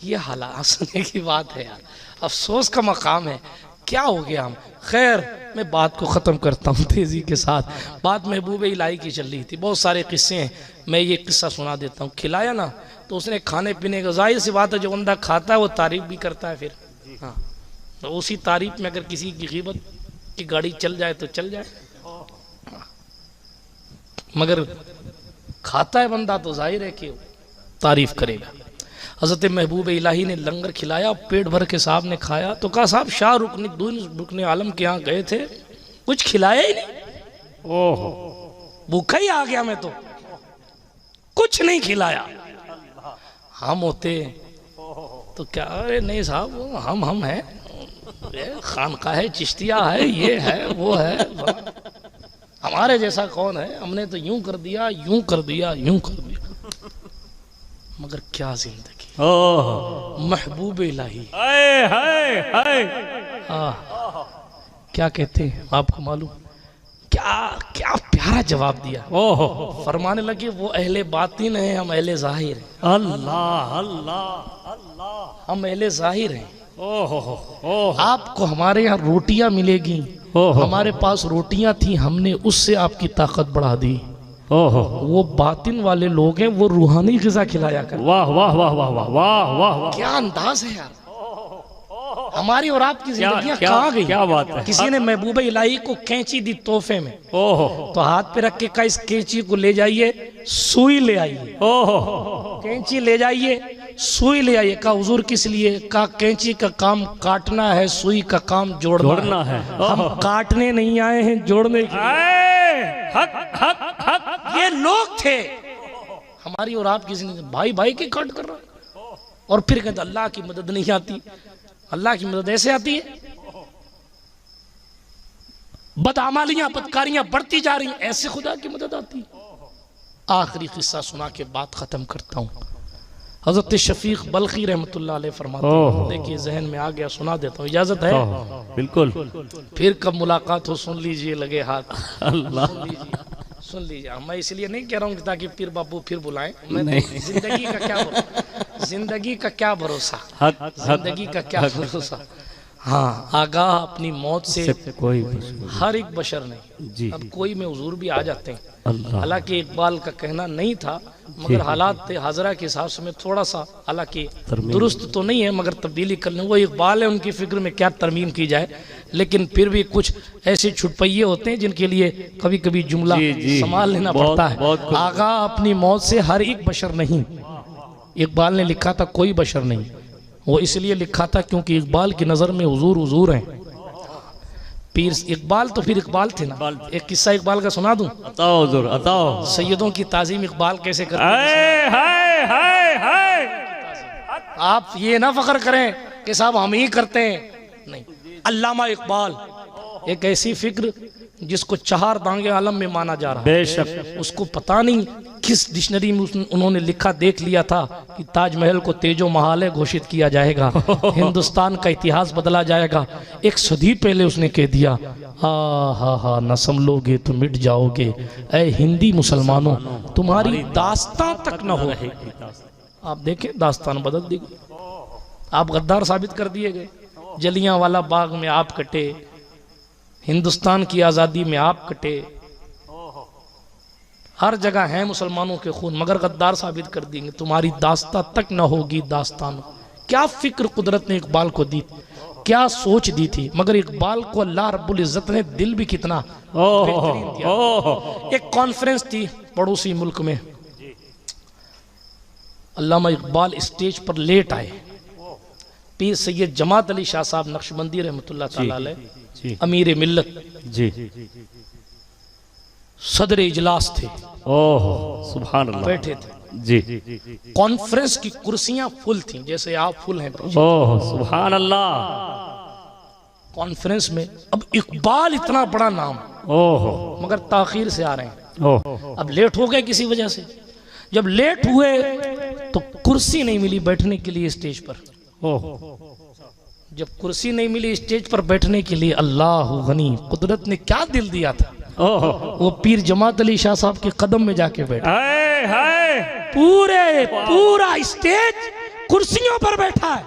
ये हालात सुनने की बात है यार, अफसोस का मकाम है, क्या हो गया हम। खैर मैं बात को ख़त्म करता हूँ तेज़ी के साथ। बात महबूब इलाही की चल रही थी, बहुत सारे किस्से हैं, मैं ये किस्सा सुना देता हूँ। खिलाया ना तो उसने खाने पीने का, जाहिर सी बात है जो बंदा खाता है वो तारीफ़ भी करता है फिर, हाँ तो उसी तारीफ़ में अगर किसी की ग़ीबत की गाड़ी चल जाए तो चल जाए, मगर खाता है बंदा तो जाहिर है कि तारीफ़ करेगा। हज़रत महबूब इलाही ने लंगर खिलाया, पेट भर के साहब ने खाया, तो कहा साहब शाह रुकने आलम के यहाँ गए थे, कुछ खिलाया ही नहीं। ओहो, भूखा ही आ गया मैं तो, कुछ नहीं खिलाया। हम होते तो क्या, अरे नहीं साहब हम हैं, खानका है, चिश्तिया है, ये है वो है, हमारे जैसा कौन है, हमने तो यूं कर दिया यूं कर दिया यूं कर दिया। मगर क्या जिंदगी, महबूब इलाही, हाय हाय हाय, क्या कहते हैं आपको मालूम, क्या क्या प्यारा जवाब दिया। ओहो, फरमाने लगे वो अहले बातिन है, हम अहले जाहिर हैं। अल्लाह अल्लाह अल्लाह, हम अहले जाहिर हैं। ओहो, आपको हमारे यहाँ रोटियां मिलेगी, हमारे पास रोटियां थी, हमने उससे आपकी ताकत बढ़ा दी। ओहो, वो बातिन वाले लोग हैं, वो रूहानी ग़िज़ा खिलाया कर। वाह वाह वाह वाह वाह वाह वाह, क्या अंदाज है यार, हमारी और आपकी जिंदगियां क्या कहाँ गई। क्या बात है। किसी ने महबूब इलाही को कैंची दी तोहफे में, ओहो, तो हाथ पे रख के कहा इस कैंची को ले जाइए, सुई ले आइए। ओहो, कैंची ले जाइए, सुई ले आइए। कहा हुजूर किस लिए? कहा कैंची का काम काटना है, सुई का काम जोड़ना है। हम काटने नहीं आए हैं, जोड़ने के लिए। हक हक हक, ये लोग थे हमारी और आपकी जिंदगी, भाई भाई की काट कर रहा, और फिर कहते अल्लाह की मदद नहीं आती। अल्लाह की मदद ऐसे आती है, बदआमालियां बदकारियां बढ़ती जा रही, ऐसे खुदा की मदद आती। आखिरी किस्सा सुना के बात खत्म करता हूँ। हजरत शफीक बल्खी रहमतुल्लाह अलैह फरमाते हैं, देखिए जहन में आ गया, सुना देता हूँ, इजाजत है? बिल्कुल। फिर कब मुलाकात हो सुन लीजिए, लगे हाथ। अल्लाह, सुन लीजिए। मैं इसलिए नहीं कह रहा हूँ ताकि पीर बाबू फिर बुलाएं, मैं जिंदगी का क्या भरोसा, जिंदगी का क्या भरोसा, जिंदगी का क्या भरोसा। हाँ, आगाह अपनी मौत से कोई हर एक बशर नहीं जी। अब कोई में हुजूर भी आ जाते हैं, हालांकि इकबाल का कहना नहीं था, मगर हालात थे हाजरा के हिसाब से मैं थोड़ा सा, हालांकि दुरुस्त तो नहीं है मगर तब्दीली कर लें। वो इकबाल है, उनकी फिक्र में क्या तरमीम की जाए, लेकिन फिर भी कुछ ऐसे छुटपैये होते हैं जिनके लिए कभी कभी जुमला संभाल लेना पड़ता है। आगाह अपनी मौत से हर एक बशर नहीं। इकबाल ने लिखा था कोई बशर नहीं, वो इसलिए लिखा था क्योंकि इकबाल की नज़र में हुजूर हुजूर हैं। पीर इकबाल तो फिर इकबाल थे ना। एक किस्सा इकबाल का सुना दूं? अताओ हुजूर, अताओ। सैयदों की ताजीम इकबाल कैसे करते हैं। आप ये ना फख्र करें कि साहब हम ही करते हैं, नहीं। अल्लामा इकबाल एक ऐसी फिक्र जिसको 4 दांगे आलम में माना जा रहा है, बेशक उसको पता नहीं किस डिक्शनरी में उन्होंने लिखा देख लिया था कि ताजमहल को तेजो महाल घोषित किया जाएगा, हिंदुस्तान का इतिहास बदला जाएगा। 1 सदी पहले उसने कह दिया, हा न संभलोगे तो मिट जाओगे, ऐ हिंदी मुसलमानों तुम्हारी दास्तां तक न हो। आप देखें दास्तान बदल दी गई, आप गद्दार साबित कर दिए गए। जलियांवाला बाग में आप कटे, हिंदुस्तान की आज़ादी में आप कटे, हर जगह है मुसलमानों के खून, मगर गद्दार साबित कर देंगे, तुम्हारी दास्तां तक न होगी दास्तान। क्या फिक्र कुदरत ने इकबाल को दी, क्या सोच दी थी, मगर इकबाल को अल्लाह रब्बुल इज्जत ने दिल भी कितना बेहतरीन दिया। एक कॉन्फ्रेंस थी पड़ोसी मुल्क में, अल्लामा इकबाल स्टेज पर लेट आए। पीर सैयद जमात अली शाह साहब नक्शबंदी रहमतुल्लाह तआला अलैह अमीर मिल्लत जी सदर इजलास थे, सुभान अल्लाह, बैठे थे जी। कॉन्फ्रेंस की कुर्सियां फुल थी, जैसे आप फुल हैं। सुभान अल्लाह। कॉन्फ्रेंस में अब इकबाल इतना बड़ा नाम, मगर ताखीर से आ रहे हैं, अब लेट हो गए किसी वजह से। जब लेट हुए तो कुर्सी नहीं मिली बैठने के लिए स्टेज पर। जब कुर्सी नहीं मिली स्टेज पर बैठने के लिए, अल्लाह गनी, कुदरत ने क्या दिल दिया था, वो पीर जमात अली शाह साहब के कदम में जाके बैठा। पूरा स्टेज कुर्सियों पर बैठा है,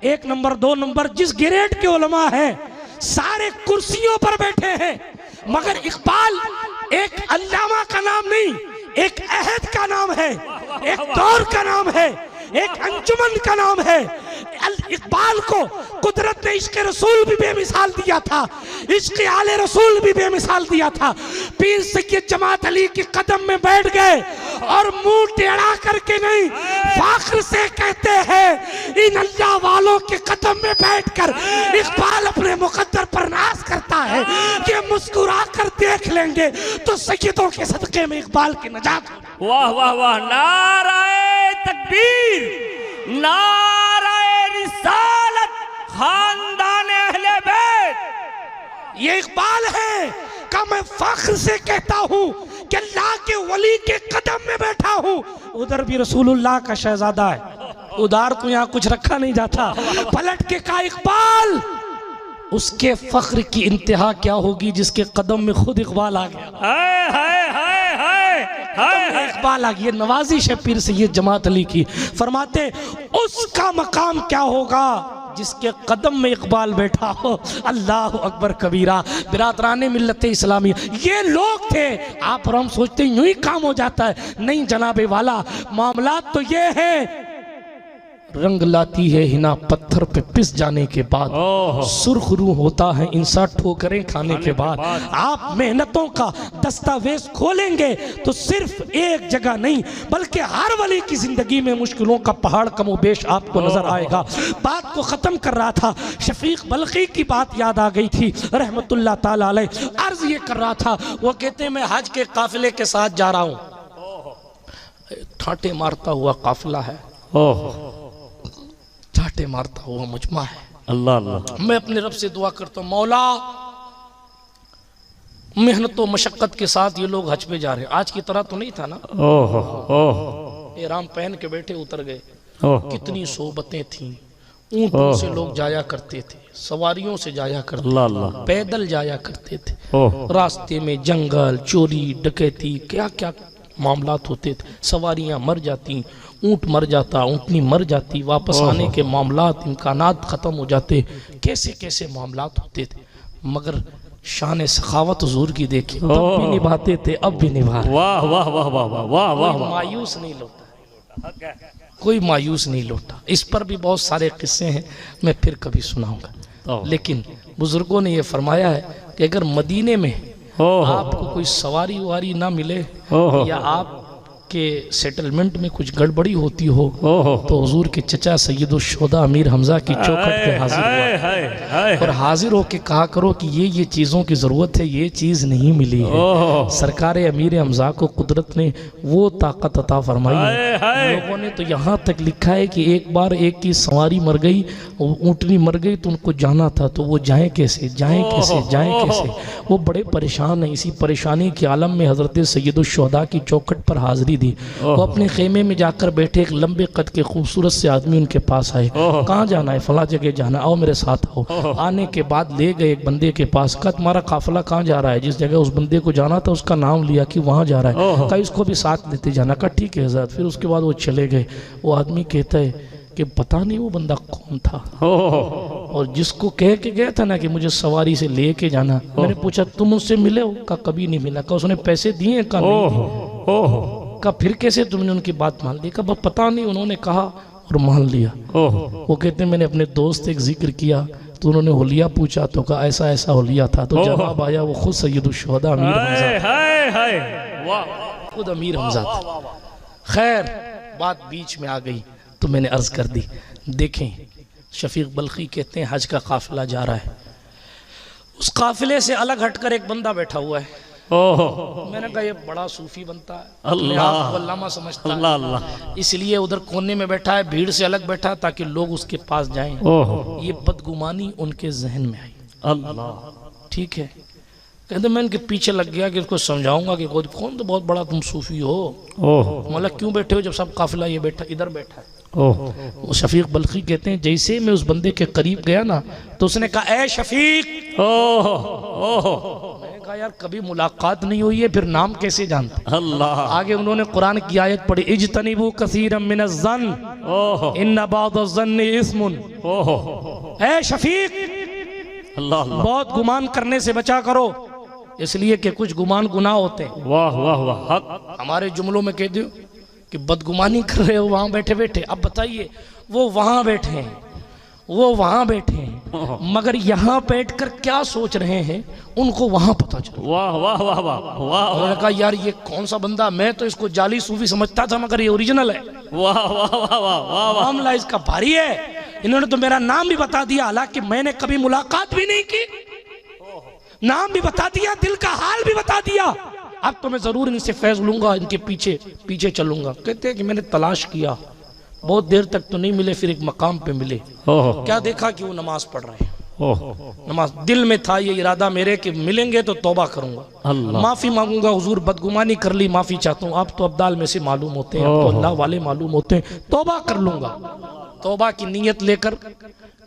1 नंबर 2 नंबर जिस ग्रेड के उलमा हैं सारे कुर्सियों पर बैठे हैं, मगर इकबाल एक अल्लामा का नाम नहीं, एक अहद का नाम है, एक दौर का नाम है, एक अंजुमन का नाम है। इकबाल को कुदरत ने इश्क़ रसूल भी बेमिसाल दिया था, इश्क़ आले रसूल भी बेमिसाल दिया था। पीर सैयद जमात अली के कदम में बैठ गए और मुंह टेढ़ा करके नहीं, फाख्र से कहते हैं, इन अल्लाह वालों के कदम में बैठकर इकबाल अपने मुकद्दर पर नाज करता है कि मुस्कुरा कर देख लेंगे तो सैयदों के सदक़े में इकबाल की नजात। वाह वाह वाह, नाराए तकबीर, नाराए रिसालत, खानदान अहले बैत। ये इकबाल है का मैं फख्र से कहता हूँ कि अल्लाह के वली के कदम में बैठा हूँ। उधर भी रसूलुल्लाह का शहजादा है, उधर तो यहाँ कुछ रखा नहीं जाता। पलट के का इकबाल, उसके फख्र की इंतहा क्या होगी जिसके कदम में खुद इकबाल आ गया। इकबाल आ गया, नवाजिश है पीर सैयद जमात अली की। फरमाते उसका मकाम क्या होगा जिसके कदम में इकबाल बैठा हो। अल्लाह अकबर कबीरा। बिरादराने मिल्लत इस्लामी ये लोग थे। आप और हम सोचते यूं ही काम हो जाता है, नहीं जनाबे वाला, मामला तो ये है, रंग लाती है हिना पत्थर पे पिस जाने के बाद, सुर्ख रूह होता है इंसान ठोकरें खाने के बाद। आप मेहनतों का दस्तावेज खोलेंगे तो सिर्फ एक जगह नहीं बल्कि हर वली की जिंदगी में मुश्किलों का पहाड़ कमोबेश आपको नजर आएगा। बात को खत्म कर रहा था, शफीक बल्खी की बात याद आ गई थी रहमतुल्लाह ताला अलैह। अर्ज ये कर रहा था, वो कहते मैं हज के काफिले के साथ जा रहा हूँ, ठाटे मारता हुआ काफिला है, ठाटे मारता हुआ मुजमा है। अल्लाह अल्लाह। मैं अपने रब से दुआ करता हूँ, मौला मेहनत और मशक्कत के साथ ये लोग हज पे जा रहे हैं, आज की तरह तो नहीं था ना, एहराम पहन के बैठे उतर गए। कितनी सोबतें थीं, ऊंटों से लोग जाया करते थे, सवारियों से जाया करते थे, पैदल जाया करते थे, रास्ते में जंगल, चोरी, डकैती, क्या क्या मामलात होते थे। सवारियां मर जाती, ऊंट मर जाता, ऊंटनी मर जाती, वापस आने के मामलात, इम्कानात ख़त्म हो जाते, कैसे कैसे मामलात होते थे। मगर शान सखावत हुजूर की देखी, तब भी निभाते थे, अब भी निभा रहे। वाह वाह वाह वाह वाह वाह वाह। मायूस नहीं लौटा, कोई मायूस नहीं लौटा। इस पर भी बहुत सारे किस्से हैं, मैं फिर कभी सुनाऊंगा। लेकिन बुजुर्गों ने यह फरमाया है कि अगर मदीने में आपको कोई सवारी वारी ना मिले या आप के सेटलमेंट में कुछ गड़बड़ी होती हो ओहो तो हुजूर के चचा सैयदुल शुहदा अमीर हमजा की चौखट पे हाजिर हुआ हाय और हाजिर होके कहा करो कि ये चीज़ों की ज़रूरत है, ये चीज़ नहीं मिली है। ओहो सरकार अमीर हमजा को कुदरत ने वो ताकत अता फरमाई है। लोगों ने तो यहाँ तक लिखा है कि एक बार एक की सवारी मर गई, ऊँटनी मर गई तो उनको जाना था, तो वो जाएं कैसे जाएं कैसे। वो बड़े परेशान हैं। इसी परेशानी के आलम में हज़रत सैयदुल शुहदा की चौखट पर हाजिरी दी। वो अपने खेमे में जाकर बैठे, एक लंबे कद के खूबसूरत से आदमी उनके पास आए। कहाँ जाना है? फला जगह जाना, आओ मेरे साथ आओ। आने के बाद ले गए एक बंदे के पास। कहा तुम्हारा काफिला कहाँ जा रहा है? जिस जगह उस बंदे को जाना था उसका नाम लिया कि वहाँ जा रहा है। कहा इसको भी साथ लेते जाना। कहा ठीक है हज़रत। फिर उसके बाद वो चले गए। वो आदमी कहता है कि पता नहीं वो बंदा कौन था, और जिसको कह के गया था ना कि मुझे सवारी से ले के जाना, मैंने पूछा तुम उससे मिले हो? का कभी नहीं मिला। का उसने पैसे दिए? का नहीं। का फिर कैसे तुमने उनकी बात मान ली? का पता नहीं, उन्होंने कहा और मान लिया। वो कहते मैंने अपने दोस्त एक जिक्र किया तो उन्होंने होलिया पूछा तो कहा ऐसा ऐसा होलिया था, तो जवाब आया वो खुद सैयदुल शुहदा अमीर हमजा, खुद अमीर हमजा था। खैर बात बीच में आ गई तो मैंने अर्ज कर दी। देखें शफीक बल्खी कहते हैं हज का काफिला जा रहा है, उस काफिले से अलग हटकर एक बंदा बैठा हुआ है। मैंने कहा ये बड़ा सूफी बनता है, अपने आप को अल्लामा समझता है, इसलिए उधर कोने में बैठा है, भीड़ से अलग बैठा ताकि लोग उसके पास जाएं। ये बदगुमानी उनके जहन में आई। अल्लाह ठीक है। कहते मैं इनके पीछे लग गया कि इसको समझाऊंगा कि कौन तो बहुत बड़ा तुम सूफी हो। मतलब क्यों बैठे हो जब सब काफिला ये बैठा इधर बैठा है। वो शफीक बल्खी कहते हैं जैसे मैं उस बंदे के करीब गया ना तो उसने कहा ए शफीक। मैंने कहा यार कभी मुलाकात नहीं हुई है, फिर नाम कैसे जानते? अल्लाह। आगे उन्होंने कुरान की आयत पढ़ी इज्तनिबू कसीरम मिनज़्ज़न इन्न बाज़-ज़न्नि इस्मुन। ए शफीक अल्लाह बहुत गुमान करने से बचा करो, इसलिए कि कुछ गुमान गुनाह होते हैं। वाह वाह वाह। हमारे जुमलों में कह दो कि बदगुमानी कर रहे हो वहां बैठे बैठे। अब बताइए वो वहां बैठे हैं, वो वहां बैठे हैं, मगर यहाँ बैठकर क्या सोच रहे हैं उनको वहां पता चला। वाह वाह वाह वाह वाह। उन्होंने कहा यार ये कौन सा बंदा, मैं तो इसको जाली सूफी समझता था मगर ये ओरिजिनल है। वाह वाह वाह वाह। मामला इसका भारी है। इन्होंने तो मेरा नाम भी बता दिया, हालांकि मैंने कभी मुलाकात भी नहीं की। नाम भी बता दिया, दिल का हाल भी बता दिया। अब तो मैं जरूर इनसे फैज लूंगा, इनके पीछे पीछे चलूंगा। कहते हैं कि मैंने तलाश किया, बहुत देर तक तो नहीं मिले, फिर एक मकाम पे मिले। क्या देखा कि वो नमाज पढ़ रहे हैं। नमाज दिल में था ये इरादा मेरे कि मिलेंगे तो तौबा करूंगा, माफी मांगूंगा, हुजूर बदगुमानी कर ली, माफी चाहता हूँ। आप तो अब्दाल में से मालूम होते हैं, तो अल्लाह वाले मालूम होते हैं, तौबा कर लूंगा। तौबा की नीयत लेकर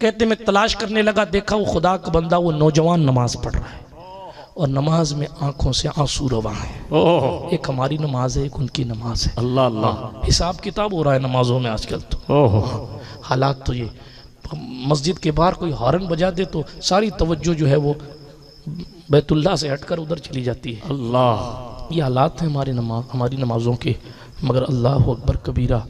कहते मैं तलाश करने लगा, देखा वो खुदा का बंदा, वो नौजवान नमाज पढ़ रहा है और नमाज में आंखों से आंसू रवा है। एक हमारी नमाज है, एक उनकी नमाज है। अल्लाह अल्लाह। हिसाब किताब हो रहा है नमाजों में आजकल तो। हालात तो ये मस्जिद के बाहर कोई हॉर्न बजा दे तो सारी तवज्जो जो है वो बैतुल्लाह से हटकर उधर चली जाती है। अल्लाह। ये हालात हैं हमारी नमाजों के। मगर अल्लाह अकबर कबीरा।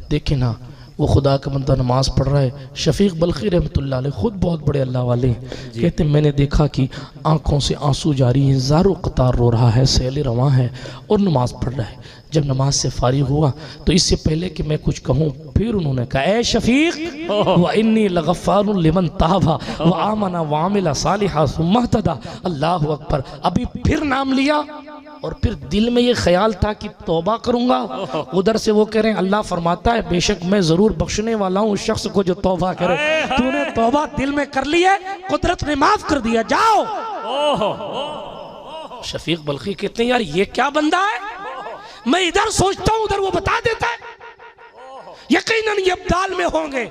देखे ना वो खुदा का बंदा नमाज पढ़ रहा है। शफीक बल्खी रहमतुल्लाह अलैह खुद बहुत बड़े अल्लाह वाले हैं। कहते मैंने देखा कि आंखों से आंसू जारी हैं, ज़ारो कतार रो रहा है, सैल रवा है और नमाज पढ़ रहा है। जब नमाज से फारिग हुआ तो इससे पहले कि मैं कुछ कहूँ फिर उन्होंने कहा ए शफीक व इन्नी लगफ़ारुन लिमन ताबा व आमना व अमिला सालिहा सुम्मा इहतदा। अल्लाह अकबर। अभी फिर नाम लिया और फिर दिल में ये ख्याल था कि तौबा करूंगा। उधर से वो कह रहे हैं अल्लाह फरमाता है बेशक मैं जरूर बख्शने वाला हूँ उस शख्स को जो तौबा करे। तूने तौबा दिल में कर ली है, कुदरत ने माफ कर दिया, जाओ। शफीक बल्खी कहते हैं यार ये क्या बंदा है, मैं इधर सोचता हूँ उधर वो बता देता है। यकीनन ये अब्दाल में होंगे,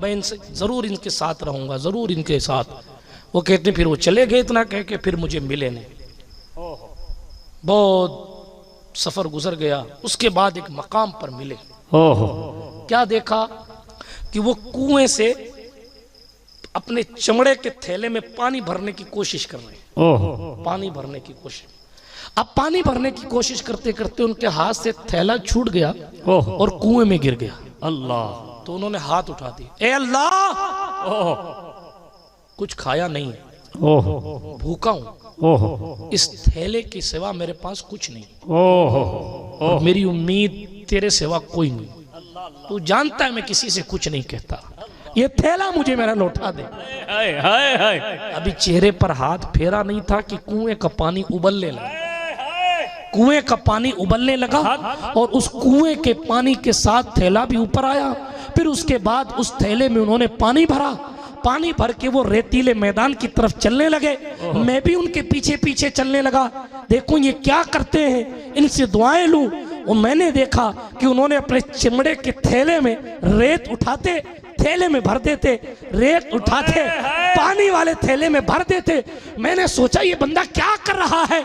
मैं इनसे जरूर इनके साथ रहूंगा, जरूर इनके साथ। वो कहते फिर वो चले गए, इतना कह के फिर मुझे मिले नहीं। बहुत सफर गुजर गया, उसके बाद एक मकाम पर मिले। क्या देखा कि वो कुएं से अपने चमड़े के थैले में पानी भरने की कोशिश कर रहे हैं। पानी भरने की कोशिश। अब पानी भरने की कोशिश करते करते उनके हाथ से थैला छूट गया और कुएं में गिर गया। अल्लाह। तो उन्होंने हाथ उठा दिए, ए अल्लाह। कुछ खाया नहीं, ओहो भूखा हूँ, ओहो इस थैले के सिवा मेरे पास कुछ नहीं, ओहो और मेरी उम्मीद तेरे सिवा कोई नहीं। तू जानता है मैं किसी से कुछ नहीं कहता, ये थैला मुझे मेरा लौटा दे। हाय हाय हाय अभी चेहरे पर हाथ फेरा नहीं था कि कुएं का पानी उबलने लगा। कुएं का पानी उबलने लगा और उस कुएं के पानी के साथ थैला भी ऊपर आया। फिर उसके बाद उस थैले में उन्होंने पानी भरा। पानी भर के वो रेतीले मैदान की तरफ चलने लगे। मैं भी उनके पीछे पीछे चलने लगा, देखूं ये क्या करते हैं, इनसे दुआएं लूं। और मैंने देखा कि उन्होंने अपने चमड़े के थैले में रेत उठाते, थैले में भर देते, रेत उठाते, पानी वाले थैले में भर देते। मैंने सोचा ये बंदा क्या कर रहा है,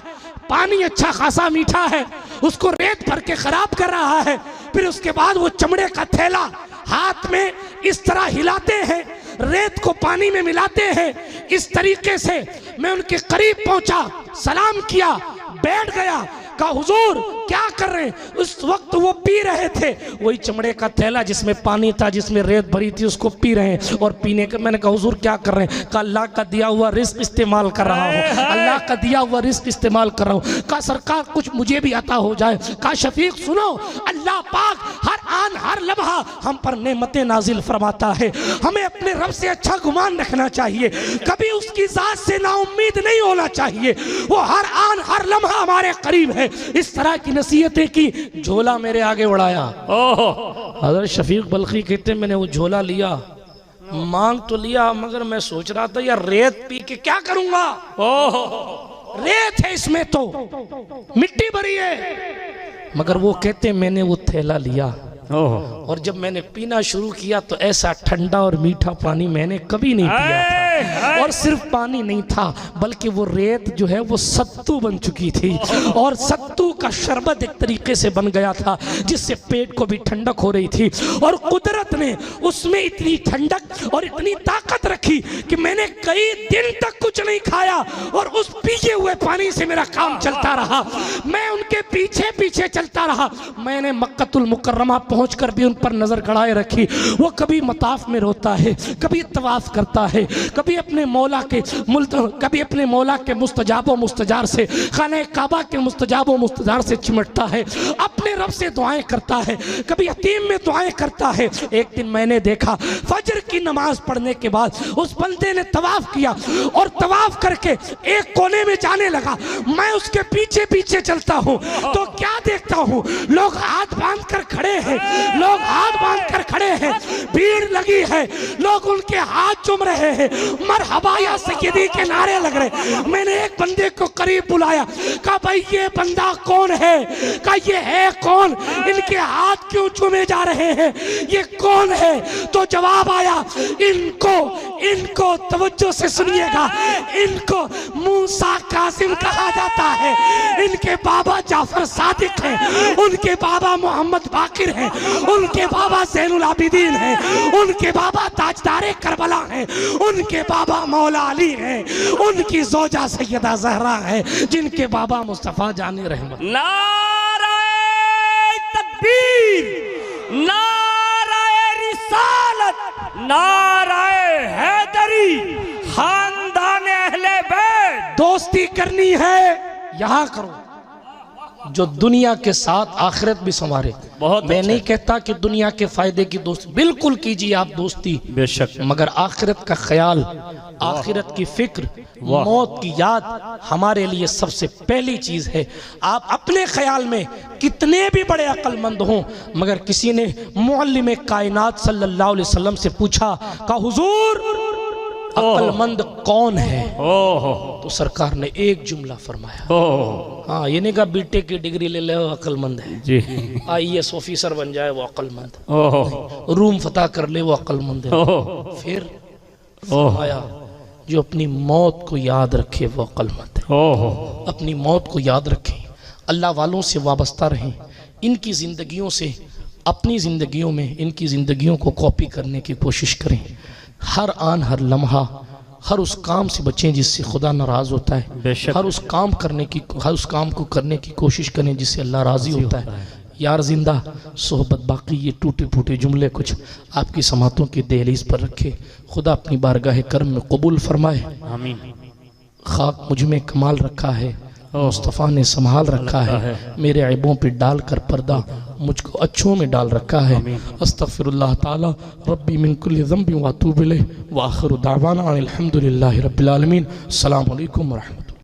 पानी अच्छा खासा मीठा है, उसको रेत भर के खराब कर रहा है। फिर उसके बाद वो चमड़े का थैला हाथ में इस तरह हिलाते हैं, रेत को पानी में मिलाते हैं। इस तरीके से मैं उनके करीब पहुंचा, सलाम किया, बैठ गया, कहा हुजूर क्या कर रहे हैं। उस वक्त वो पी रहे थे, वही चमड़े का थैला जिसमें पानी था, जिसमें रेत भरी थी, उसको पी रहे हैं। और पीने का मैंने कहा हुजूर क्या कर रहे हैं। कहा अल्लाह का दिया हुआ रिस्क इस्तेमाल कर रहा हूँ, अल्लाह का दिया हुआ रिस्क इस्तेमाल कर रहा हूँ। कहा सरकार कुछ मुझे भी अता हो जाए। कहा शफीक सुनो, अल्लाह पाक हर आन हर लम्हा हम पर नेमतें नाजिल फरमाता है, हमें अपने रब से अच्छा गुमान रखना चाहिए, कभी उसकी जात से नाउम्मीद नहीं होना चाहिए, वो हर आन हर लम्हा हमारे करीब है। इस तरह की नसीहतें की, झोला मेरे आगे उड़ाया। हज़रत शफीक बल्खी कहते मैंने वो झोला लिया, मांग तो लिया, मगर मैं सोच रहा था यार रेत पी के क्या करूंगा। रेत है इसमें तो, मिट्टी भरी है। मगर वो कहते मैंने वो थैला लिया और जब मैंने पीना शुरू किया तो ऐसा ठंडा और मीठा पानी मैंने कभी नहीं पिया था। और सिर्फ पानी नहीं था, बल्कि वो रेत जो है वो सत्तू बन चुकी थी, और सत्तू का शरबत एक तरीके से बन गया था, जिससे पेट को भी ठंडक हो रही थी। और कुदरत ने उसमें इतनी ठंडक और इतनी ताकत रखी कि मैंने कई दिन तक कुछ नहीं खाया, और उस पिए हुए पानी से मेरा काम चलता रहा। मैं उनके पीछे पीछे चलता रहा। मैंने मक्कतुल मुकर्रमा पहुंचकर भी उन पर नजर गड़ाए रखी। वो कभी मताफ में रोता है, कभी तवाफ करता है, कभी अपने मौला के मुस्तजाबो मुस्तजार से, खाने काबा के मुस्तजाबो मुस्तजार से चिमटता है, अपने रब से दुआएं करता है, कभी यतीम में दुआएं करता है। एक दिन मैंने देखा फजर की नमाज पढ़ने के बाद उस बंदे ने तवाफ किया, और तवाफ करके एक कोने में जाने लगा। मैं उसके पीछे पीछे चलता हूँ तो क्या देखता हूँ, लोग हाथ बांध कर खड़े हैं, लोग हाथ बांध कर खड़े हैं, भीड़ लगी है, लोग उनके हाथ चूम रहे हैं, मरहबा या सय्यदी के नारे लग रहे। मैंने एक बंदे को करीब बुलाया, कहा भाई ये बंदा कौन है। कहा ये है कौन, इनके हाथ क्यों चूमे जा रहे हैं, ये कौन है। तो जवाब आया, इनको तवज्जो से सुनिएगा, इनको मूसा कासिम कहा जाता है, इनके बाबा जाफर सादिक हैं, उनके बाबा मोहम्मद बाकिर हैं, उनके बाबा ज़ैनुल आबिदीन हैं, उनके बाबा ताजदारे करबला हैं, उनके बाबा मौला अली हैं, उनकी ज़ौजा सैयदा ज़हरा है, जिनके बाबा मुस्तफ़ा जानी रहमत। नाराए तकबीर, नाराए रिसालत, नाराए हैदरी, खानदान अहले बैत। दोस्ती करनी है यहाँ करो, जो दुनिया के साथ आखिरत भी संवारे। मैं नहीं कहता कि दुनिया के फायदे की दोस्ती, बिल्कुल कीजिए आप दोस्ती, बेशक, मगर आखिरत का ख्याल, आखिरत की फिक्र, मौत की याद हमारे लिए सबसे पहली चीज है। आप अपने ख्याल में कितने भी बड़े अक्लमंद हों, मगर किसी ने मुअल्लिम कायनात सल्लल्लाहु अलैहि वसल्लम से पूछा, कहा हुजूर अक्लमंद कौन है, तो सरकार ने एक जुमला फरमाया। हाँ, ये नहीं कहा बीटेक की डिग्री ले ले वो अक्लमंद है जी, IAS ऑफिसर बन जाए वो अक्लमंद, रूम फतह कर ले वो अक्लमंद है। फिर फरमाया जो अपनी मौत को याद रखे वो अक्लमंद है। अपनी मौत को याद रखें, अल्लाह वालों से वाबस्ता रहें, इनकी ज़िंदगियों से अपनी ज़िंदगियों में इनकी ज़िंदगियों को कॉपी करने की कोशिश करें। हर आन हर लम्हा हर उस काम से बचें जिससे खुदा नाराज़ होता है, हर उस काम को करने की कोशिश करें जिससे अल्लाह राज़ी होता है। यार जिंदा सोहबत बाकी, ये टूटे फूटे जुमले कुछ आपकी समातों की दहलीज पर रखे। खुदा अपनी बारगाह करम में कबूल फरमाए। आमीन। खाक मुझ में कमाल रखा है, मुस्तफ़ा ने संभाल रखा है, मेरे ऐबों पे डाल कर पर्दा मुझको अच्छों में डाल रखा है। अस्तगफिरुल्लाह ताला रब्बी मिन कुल्लि ज़ंबिन व अतूबु इलैह व आखिरु दावाना अनिल हम्दुलिल्लाहि रब्बिल आलमीन। अस्सलामु अलैकुम व रहमतुल्लाह।